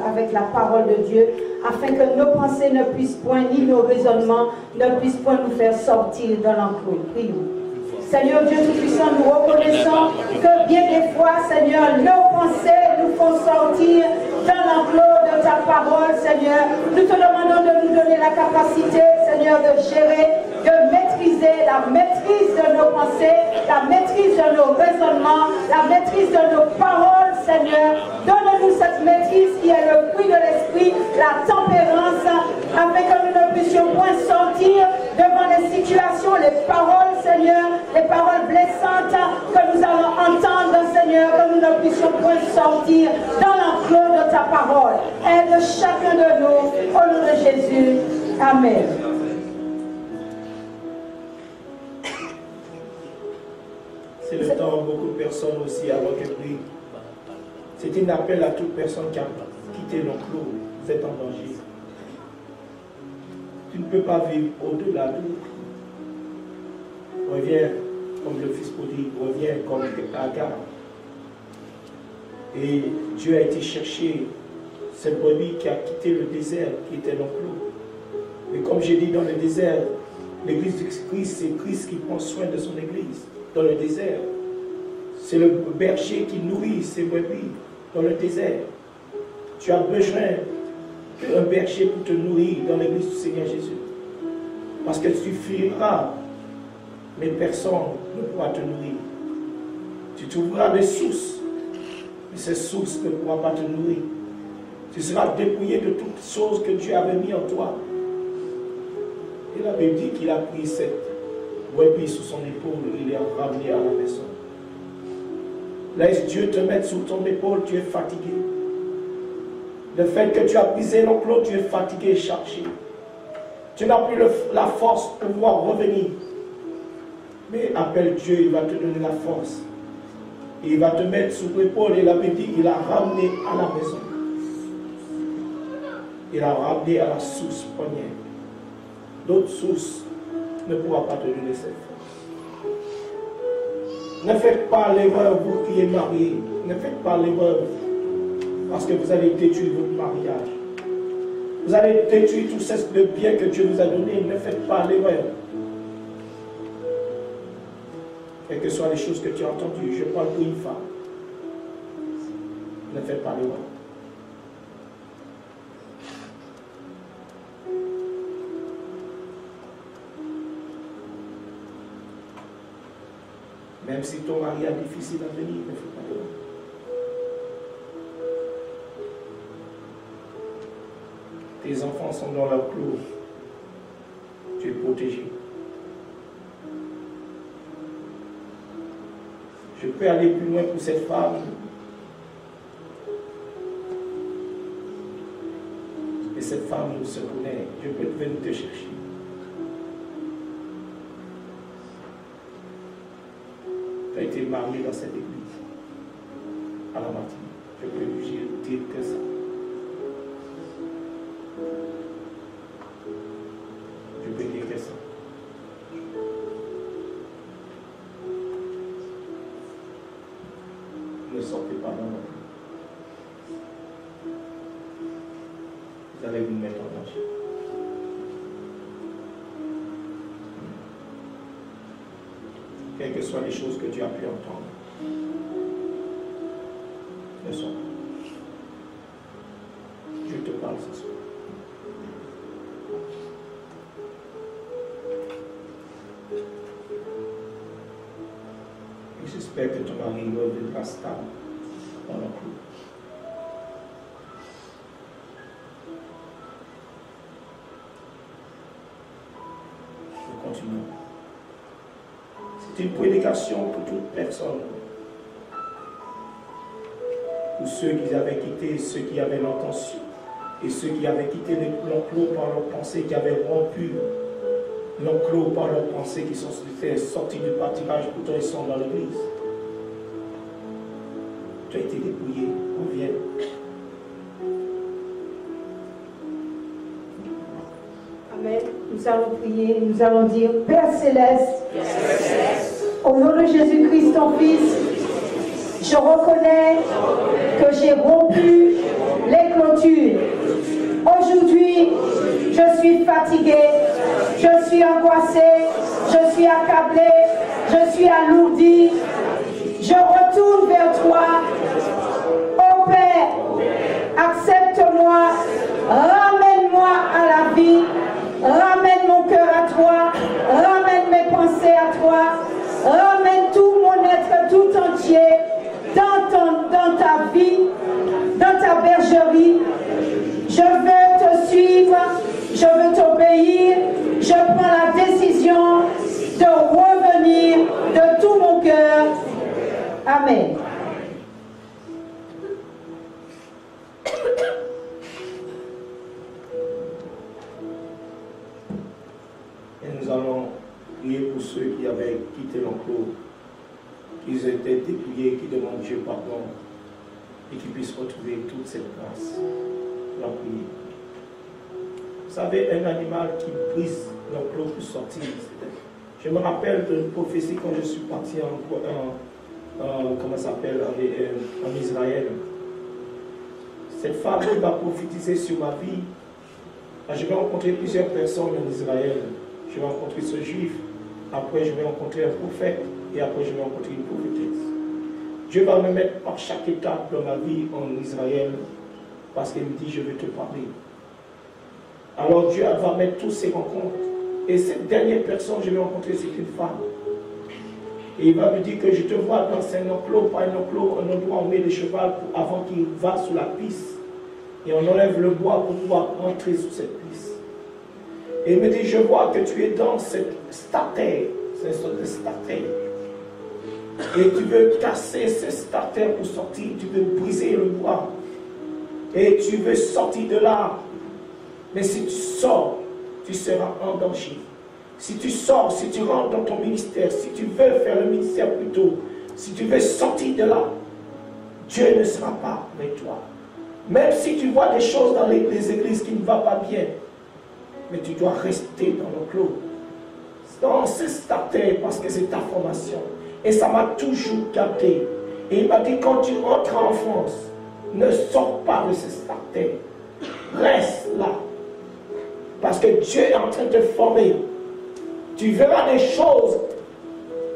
avec la parole de Dieu, afin que nos pensées ne puissent point, ni nos raisonnements, ne puissent point nous faire sortir de l'enclos. Prions. Seigneur Dieu Tout-Puissant, nous reconnaissons que bien des fois, Seigneur, nos pensées nous font sortir dans l'enclos de ta parole, Seigneur. Nous te demandons de nous donner la capacité, Seigneur, de gérer, de maîtriser la maîtrise de nos pensées, la maîtrise de nos raisonnements, la maîtrise de nos paroles, Seigneur. Donne-nous cette maîtrise qui est le fruit de l'esprit, la tempérance, afin que nous ne puissions point sortir devant les situations, les paroles, Seigneur, les paroles blessantes que nous allons entendre, Seigneur, que nous ne puissions point sortir dans l'enclos de ta parole. Aide chacun de nous, au nom de Jésus. Amen. C'est le temps où beaucoup de personnes aussi avant qu'elles prient. C'est un appel à toute personne qui a quitté l'enclos. Vous êtes en danger. Tu ne peux pas vivre au-delà de l'enclos. Reviens comme le fils prodigue, reviens comme Agar. Et Dieu a été chercher cette brebis qui a quitté le désert, qui était l'enclos. Mais comme j'ai dit dans le désert, l'église du Christ, c'est Christ qui prend soin de son église dans le désert. C'est le berger qui nourrit ses brebis dans le désert. Tu as besoin d'un berger pour te nourrir dans l'église du Seigneur Jésus. Parce que tu fuiras, mais personne ne pourra te nourrir. Tu trouveras des sources, mais ces sources ne pourront pas te nourrir. Tu seras dépouillé de toutes choses que Dieu avait mis en toi. Et la Bible dit qu'il a pris cette brebis sous son épaule et il l'a ramené à la maison. Laisse Dieu te mettre sous ton épaule, tu es fatigué. Le fait que tu as brisé l'enclos, tu es fatigué et chargé. Tu n'as plus la force pour pouvoir revenir. Mais appelle Dieu, il va te donner la force. Et il va te mettre sous l'épaule. Et la Bible dit, il a ramené à la maison. Il a ramené à la source première. D'autres sources ne pourront pas te donner cette force. Ne faites pas l'erreur, vous qui êtes mariés. Ne faites pas l'erreur. Parce que vous allez détruire votre mariage. Vous allez détruire tout ce bien que Dieu vous a donné. Ne faites pas l'erreur. Quelles que soient les choses que tu as entendues, je parle pour une femme. Ne faites pas l'erreur. Même si ton mari est difficile à venir, ne fais pas l'erreur. Tes enfants sont dans leur clos. Tu es protégé. Je peux aller plus loin pour cette femme. Et cette femme nous se connaît. Je peux venir te chercher. Tu as été marié dans cette église. À la matinée. Je peux lui dire que ça. Je peux dire que ça. Ne sortez pas dans l'eau. Vous allez vous mettre en danger. quelles que soient les choses que tu as pu entendre. Ne sois pas. Je te parle ce soir. Et j'espère que ton mari reviendra stable dans le couple. Nous continuons. C'est une prédication pour toute personne. Pour ceux qui avaient quitté, ceux qui avaient l'intention, et ceux qui avaient quitté l'enclos par leurs pensées, qui avaient rompu l'enclos par leurs pensées, qui sont sortis du pâturage, pourtant ils sont dans l'église. Tu as été dépouillé, reviens. Amen. Nous allons prier, nous allons dire, Père Céleste, au nom de Jésus-Christ, ton Fils, je reconnais que j'ai rompu les clôtures. Aujourd'hui, je suis fatiguée, je suis angoissée, je suis accablée, je suis alourdie. Je retourne vers toi. Oh Père, accepte-moi, ramène-moi à la vie, ramène mon cœur à toi, ramène mes pensées à toi, ramène tout mon être tout entier dans ta vie, dans ta bergerie. Je veux te suivre, je veux t'obéir, je prends la décision de revenir de tout mon cœur. Amen. Et nous allons prier pour ceux qui avaient quitté l'enclos, qui étaient dépouillés, qui demandent Dieu pardon, et qui puissent retrouver toute cette grâce. La prier. Vous savez, un animal qui brise l'enclos pour sortir. Je me rappelle d'une prophétie quand je suis parti en Israël. Cette femme qui va prophétiser sur ma vie. Je vais rencontrer plusieurs personnes en Israël. Je vais rencontrer ce juif. Après, je vais rencontrer un prophète. Et après, je vais rencontrer une prophétesse. Dieu va me mettre par chaque étape dans ma vie en Israël. Parce qu'il me dit, je vais te parler. Alors Dieu va mettre toutes ces rencontres. Et cette dernière personne que je vais rencontrer, c'est une femme. Et il va me dire que je te vois dans un enclos, pas un enclos, un endroit où on met le cheval avant qu'il va sous la piste. Et on enlève le bois pour pouvoir entrer sous cette piste. Et il me dit, je vois que tu es dans cette statère. C'est une sorte de statère. Et tu veux casser ce statère pour sortir. Tu veux briser le bois. Et tu veux sortir de là. Mais si tu sors, tu seras en danger. Si tu sors, si tu rentres dans ton ministère, si tu veux faire le ministère plus tôt, si tu veux sortir de là, Dieu ne sera pas avec toi. Même si tu vois des choses dans les églises qui ne vont pas bien, mais tu dois rester dans le clos. Dans ce statut, parce que c'est ta formation. Et ça m'a toujours gardé. Et il m'a dit, quand tu rentres en France, ne sors pas de ce statut. Reste là. Parce que Dieu est en train de te former. Tu verras des choses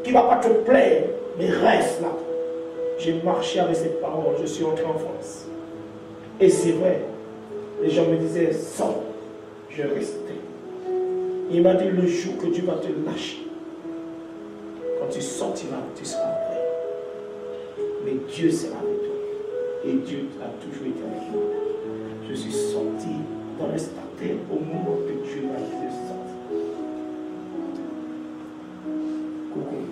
qui ne vont pas te plaire, mais reste là. J'ai marché avec cette parole, je suis entré en France. Et c'est vrai, les gens me disaient, sors, je restais. Il m'a dit, le jour que Dieu va te lâcher, quand tu sortiras, tu seras prêt. Mais Dieu sera avec toi. Et Dieu a toujours été avec moi. Je suis sorti dans le statut au moment que Dieu m'a dit de sortir. Coucou.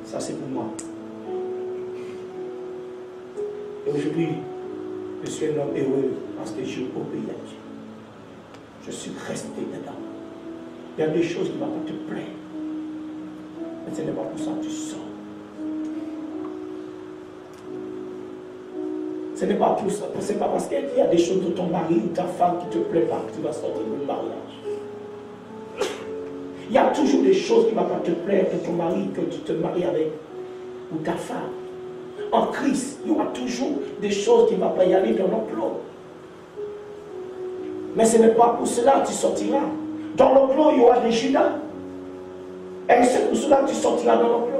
Ça c'est pour moi. Et aujourd'hui, je suis un homme heureux parce que j'ai obéi à Dieu. Je suis resté dedans. Il y a des choses qui ne vont pas te plaire. Mais ce n'est pas pour ça que tu sors. Ce n'est pas tout ça. Ce n'est pas parce qu'il y a des choses de ton mari ou ta femme qui ne te plaît pas que tu vas sortir du mariage. Il y a toujours des choses qui ne vont pas te plaire de ton mari que tu te maries avec ou ta femme. En Christ, il y aura toujours des choses qui ne vont pas y aller dans l'enclos. Mais ce n'est pas pour cela que tu sortiras. Dans l'enclos, il y aura des Judas. Et c'est pour cela que tu sortiras dans l'enclos.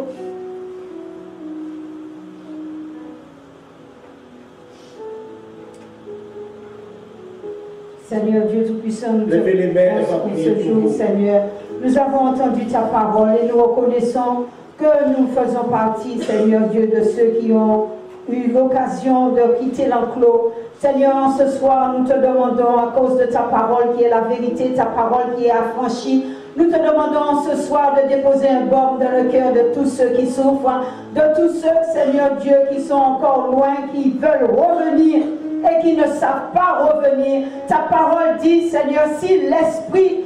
Seigneur Dieu Tout-Puissant, nous te Levez les mains remercions pour ce jour, Seigneur. Nous avons entendu ta parole et nous reconnaissons que nous faisons partie, Seigneur Dieu, de ceux qui ont eu l'occasion de quitter l'enclos. Seigneur, ce soir, nous te demandons, à cause de ta parole qui est la vérité, ta parole qui est affranchie, nous te demandons ce soir de déposer un baume dans le cœur de tous ceux qui souffrent, de tous ceux, Seigneur Dieu, qui sont encore loin, qui veulent revenir et qui ne savent pas revenir. Ta parole dit, Seigneur, si l'esprit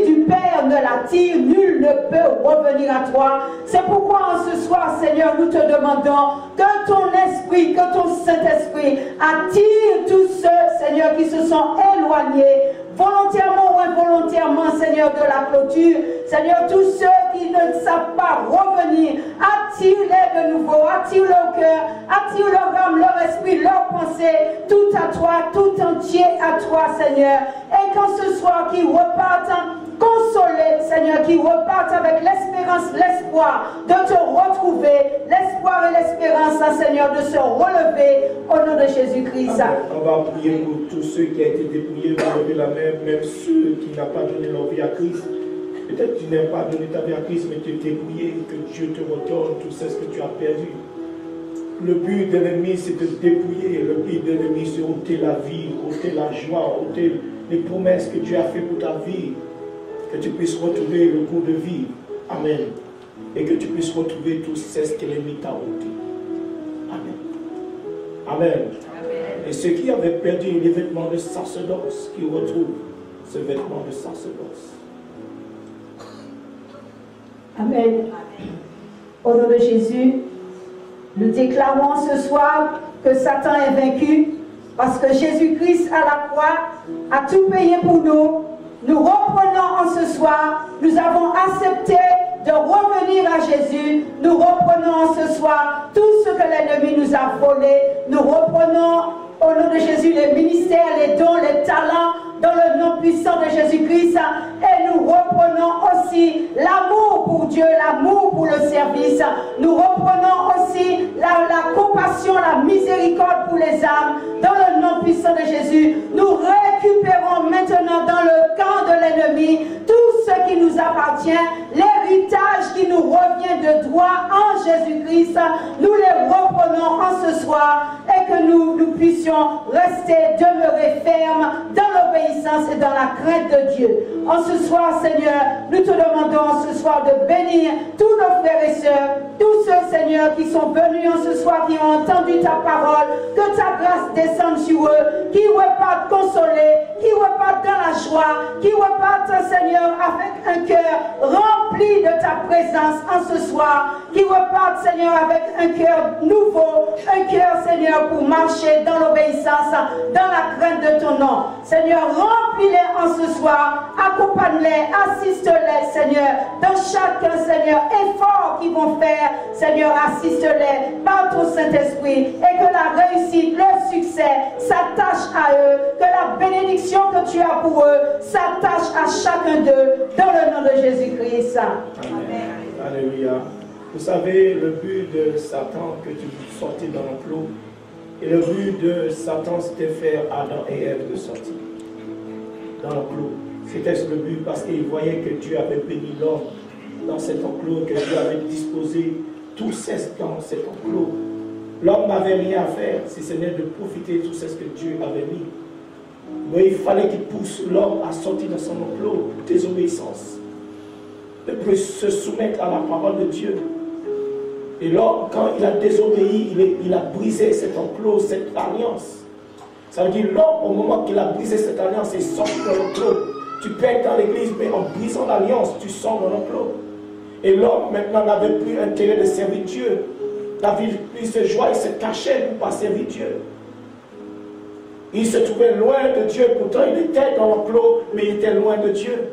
du Père ne l'attire, nul ne peut revenir à toi. C'est pourquoi en ce soir, Seigneur, nous te demandons que ton esprit, que ton Saint-Esprit attire tous ceux, Seigneur, qui se sont éloignés, volontairement ou involontairement, Seigneur, de la clôture. Seigneur, tous ceux qui ne savent pas revenir, attire-les de nouveau, attire leur cœur, attire leur âme, leur esprit, leur pensée, tout à toi, tout entier à toi, Seigneur. Et qu'en ce soir, qu'ils repartent consolés, Seigneur, qu'ils repartent avec l'espérance, l'espoir de te retrouver, l'espoir et l'espérance, Seigneur, de se relever au nom de Jésus-Christ. On va prier pour tous ceux qui ont été dépouillés, on va lever la main, même ceux qui n'ont pas donné leur vie à Christ. Peut-être que tu n'as pas donné ta vie à Christ, mais tu es dépouillé, que Dieu te retourne tout ce que tu as perdu. Le but de l'ennemi, c'est de dépouiller. Le but de l'ennemi, c'est ôter la vie, ôter la joie, ôter les promesses que Dieu a faites pour ta vie. Que tu puisses retrouver le goût de vie. Amen. Et que tu puisses retrouver tout ce que l'ennemi t'a ôté. Amen. Amen. Amen. Et ceux qui avaient perdu les vêtements de sacerdoce, qui retrouvent ce vêtement de sacerdoce. Amen. Au nom de Jésus, nous déclarons ce soir que Satan est vaincu parce que Jésus-Christ à la croix a tout payé pour nous. Nous reprenons en ce soir, nous avons accepté de revenir à Jésus. Nous reprenons en ce soir tout ce que l'ennemi nous a volé. Nous reprenons au nom de Jésus les ministères, les dons, les talents dans le nom puissant de Jésus-Christ. Et nous reprenons aussi l'amour pour Dieu, l'amour pour le service. Nous reprenons aussi la compassion, la miséricorde pour les âmes dans le nom puissant de Jésus. Nous récupérons maintenant dans le camp de l'ennemi tout ce qui nous appartient, l'héritage qui nous revient de droit en Jésus-Christ. Nous les reprenons en ce soir et que nous puissions rester, demeurer fermes dans l'obéissance et dans la crainte de Dieu. En ce soir, Seigneur, nous te demandons ce soir de bénir tous nos frères et sœurs, tous ceux, Seigneur, qui sont venus en ce soir, qui ont entendu ta parole, que ta grâce descende sur eux, qui repartent consolés, qui repartent dans la joie, qui repartent, Seigneur, avec un cœur rempli de ta présence en ce soir, qui repartent, Seigneur, avec un cœur nouveau, un cœur, Seigneur, pour marcher dans l'obéissance, dans la crainte de ton nom. Seigneur, remplis-les en ce soir, accompagne-les, assiste-les, Seigneur, dans chacun, Seigneur, effort qu'ils vont faire, Seigneur, assiste-les par ton Saint-Esprit et que la réussite, le succès s'attache à eux, que la bénédiction que tu as pour eux s'attache à chacun d'eux, dans le nom de Jésus-Christ. Amen. Alléluia. Vous savez, le but de Satan, que tu sortais dans l'enclos, et le but de Satan, c'était faire Adam et Ève de sortir dans l'enclos. C'était le but parce qu'il voyait que Dieu avait béni l'homme dans cet enclos, que Dieu avait disposé tout cesse dans cet enclos. L'homme n'avait rien à faire si ce n'est de profiter de tout ce que Dieu avait mis. Mais il fallait qu'il pousse l'homme à sortir de son enclos, désobéissance, de plus se soumettre à la parole de Dieu. Et l'homme, quand il a désobéi, il a brisé cet enclos, cette alliance. Ça veut dire l'homme, au moment qu'il a brisé cette alliance, il sort de l'enclos. Tu pètes dans l'église, mais en brisant l'alliance, tu sors de l'enclos. Et l'homme, maintenant, n'avait plus intérêt de servir Dieu. N'avait plus de joie, il se cachait pour ne pas servir Dieu. Il se trouvait loin de Dieu, pourtant il était dans l'enclos, mais il était loin de Dieu.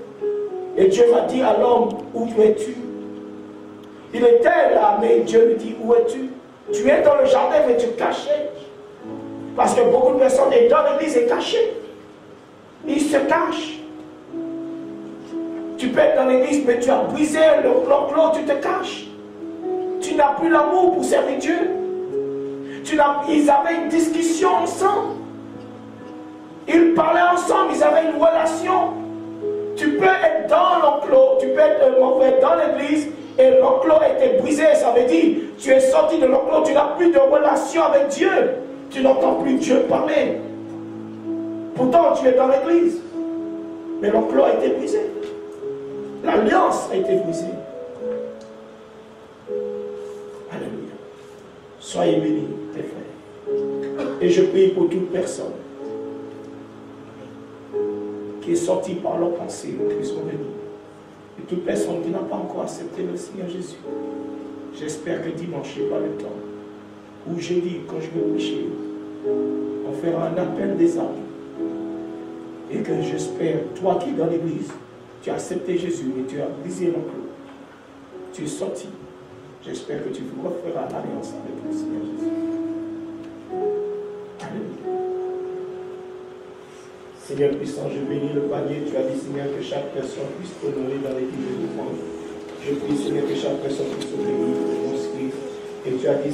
Et Dieu va dire à l'homme, où es-tu? Il était là, mais Dieu lui dit, où es-tu? Tu es dans le jardin, mais tu es caché. Parce que beaucoup de personnes sont dans l'église et cachées. Ils se cachent. Tu peux être dans l'église, mais tu as brisé l'enclos, tu te caches. Tu n'as plus l'amour pour servir Dieu. Ils avaient une discussion ensemble. Ils parlaient ensemble, ils avaient une relation. Tu peux être dans l'enclos, tu peux être mauvais dans l'église et l'enclos a été brisé. Ça veut dire, tu es sorti de l'enclos, tu n'as plus de relation avec Dieu. Tu n'entends plus Dieu parler. Pourtant, tu es dans l'église. Mais l'enclos a été brisé. L'alliance a été brisée. Alléluia. Soyez bénis, mes frères. Et je prie pour toute personne qui est sortie par leur pensée, puisse revenir. Et toute personne qui n'a pas encore accepté le Seigneur Jésus. J'espère que dimanche n'est pas le temps. Ou jeudi, quand je vais prêcher, on fera un appel des âmes. Et que j'espère, toi qui es dans l'église, tu as accepté Jésus et tu as brisé l'enclos. Tu es sorti. J'espère que tu referas l'alliance avec le Seigneur Jésus. Alléluia. Seigneur puissant, je bénis le panier. Tu as dit, Seigneur, que chaque personne puisse t'honorer dans l'église de l'offrande. Je prie, Seigneur, que chaque personne puisse obéir au Esprit. Et tu as dit,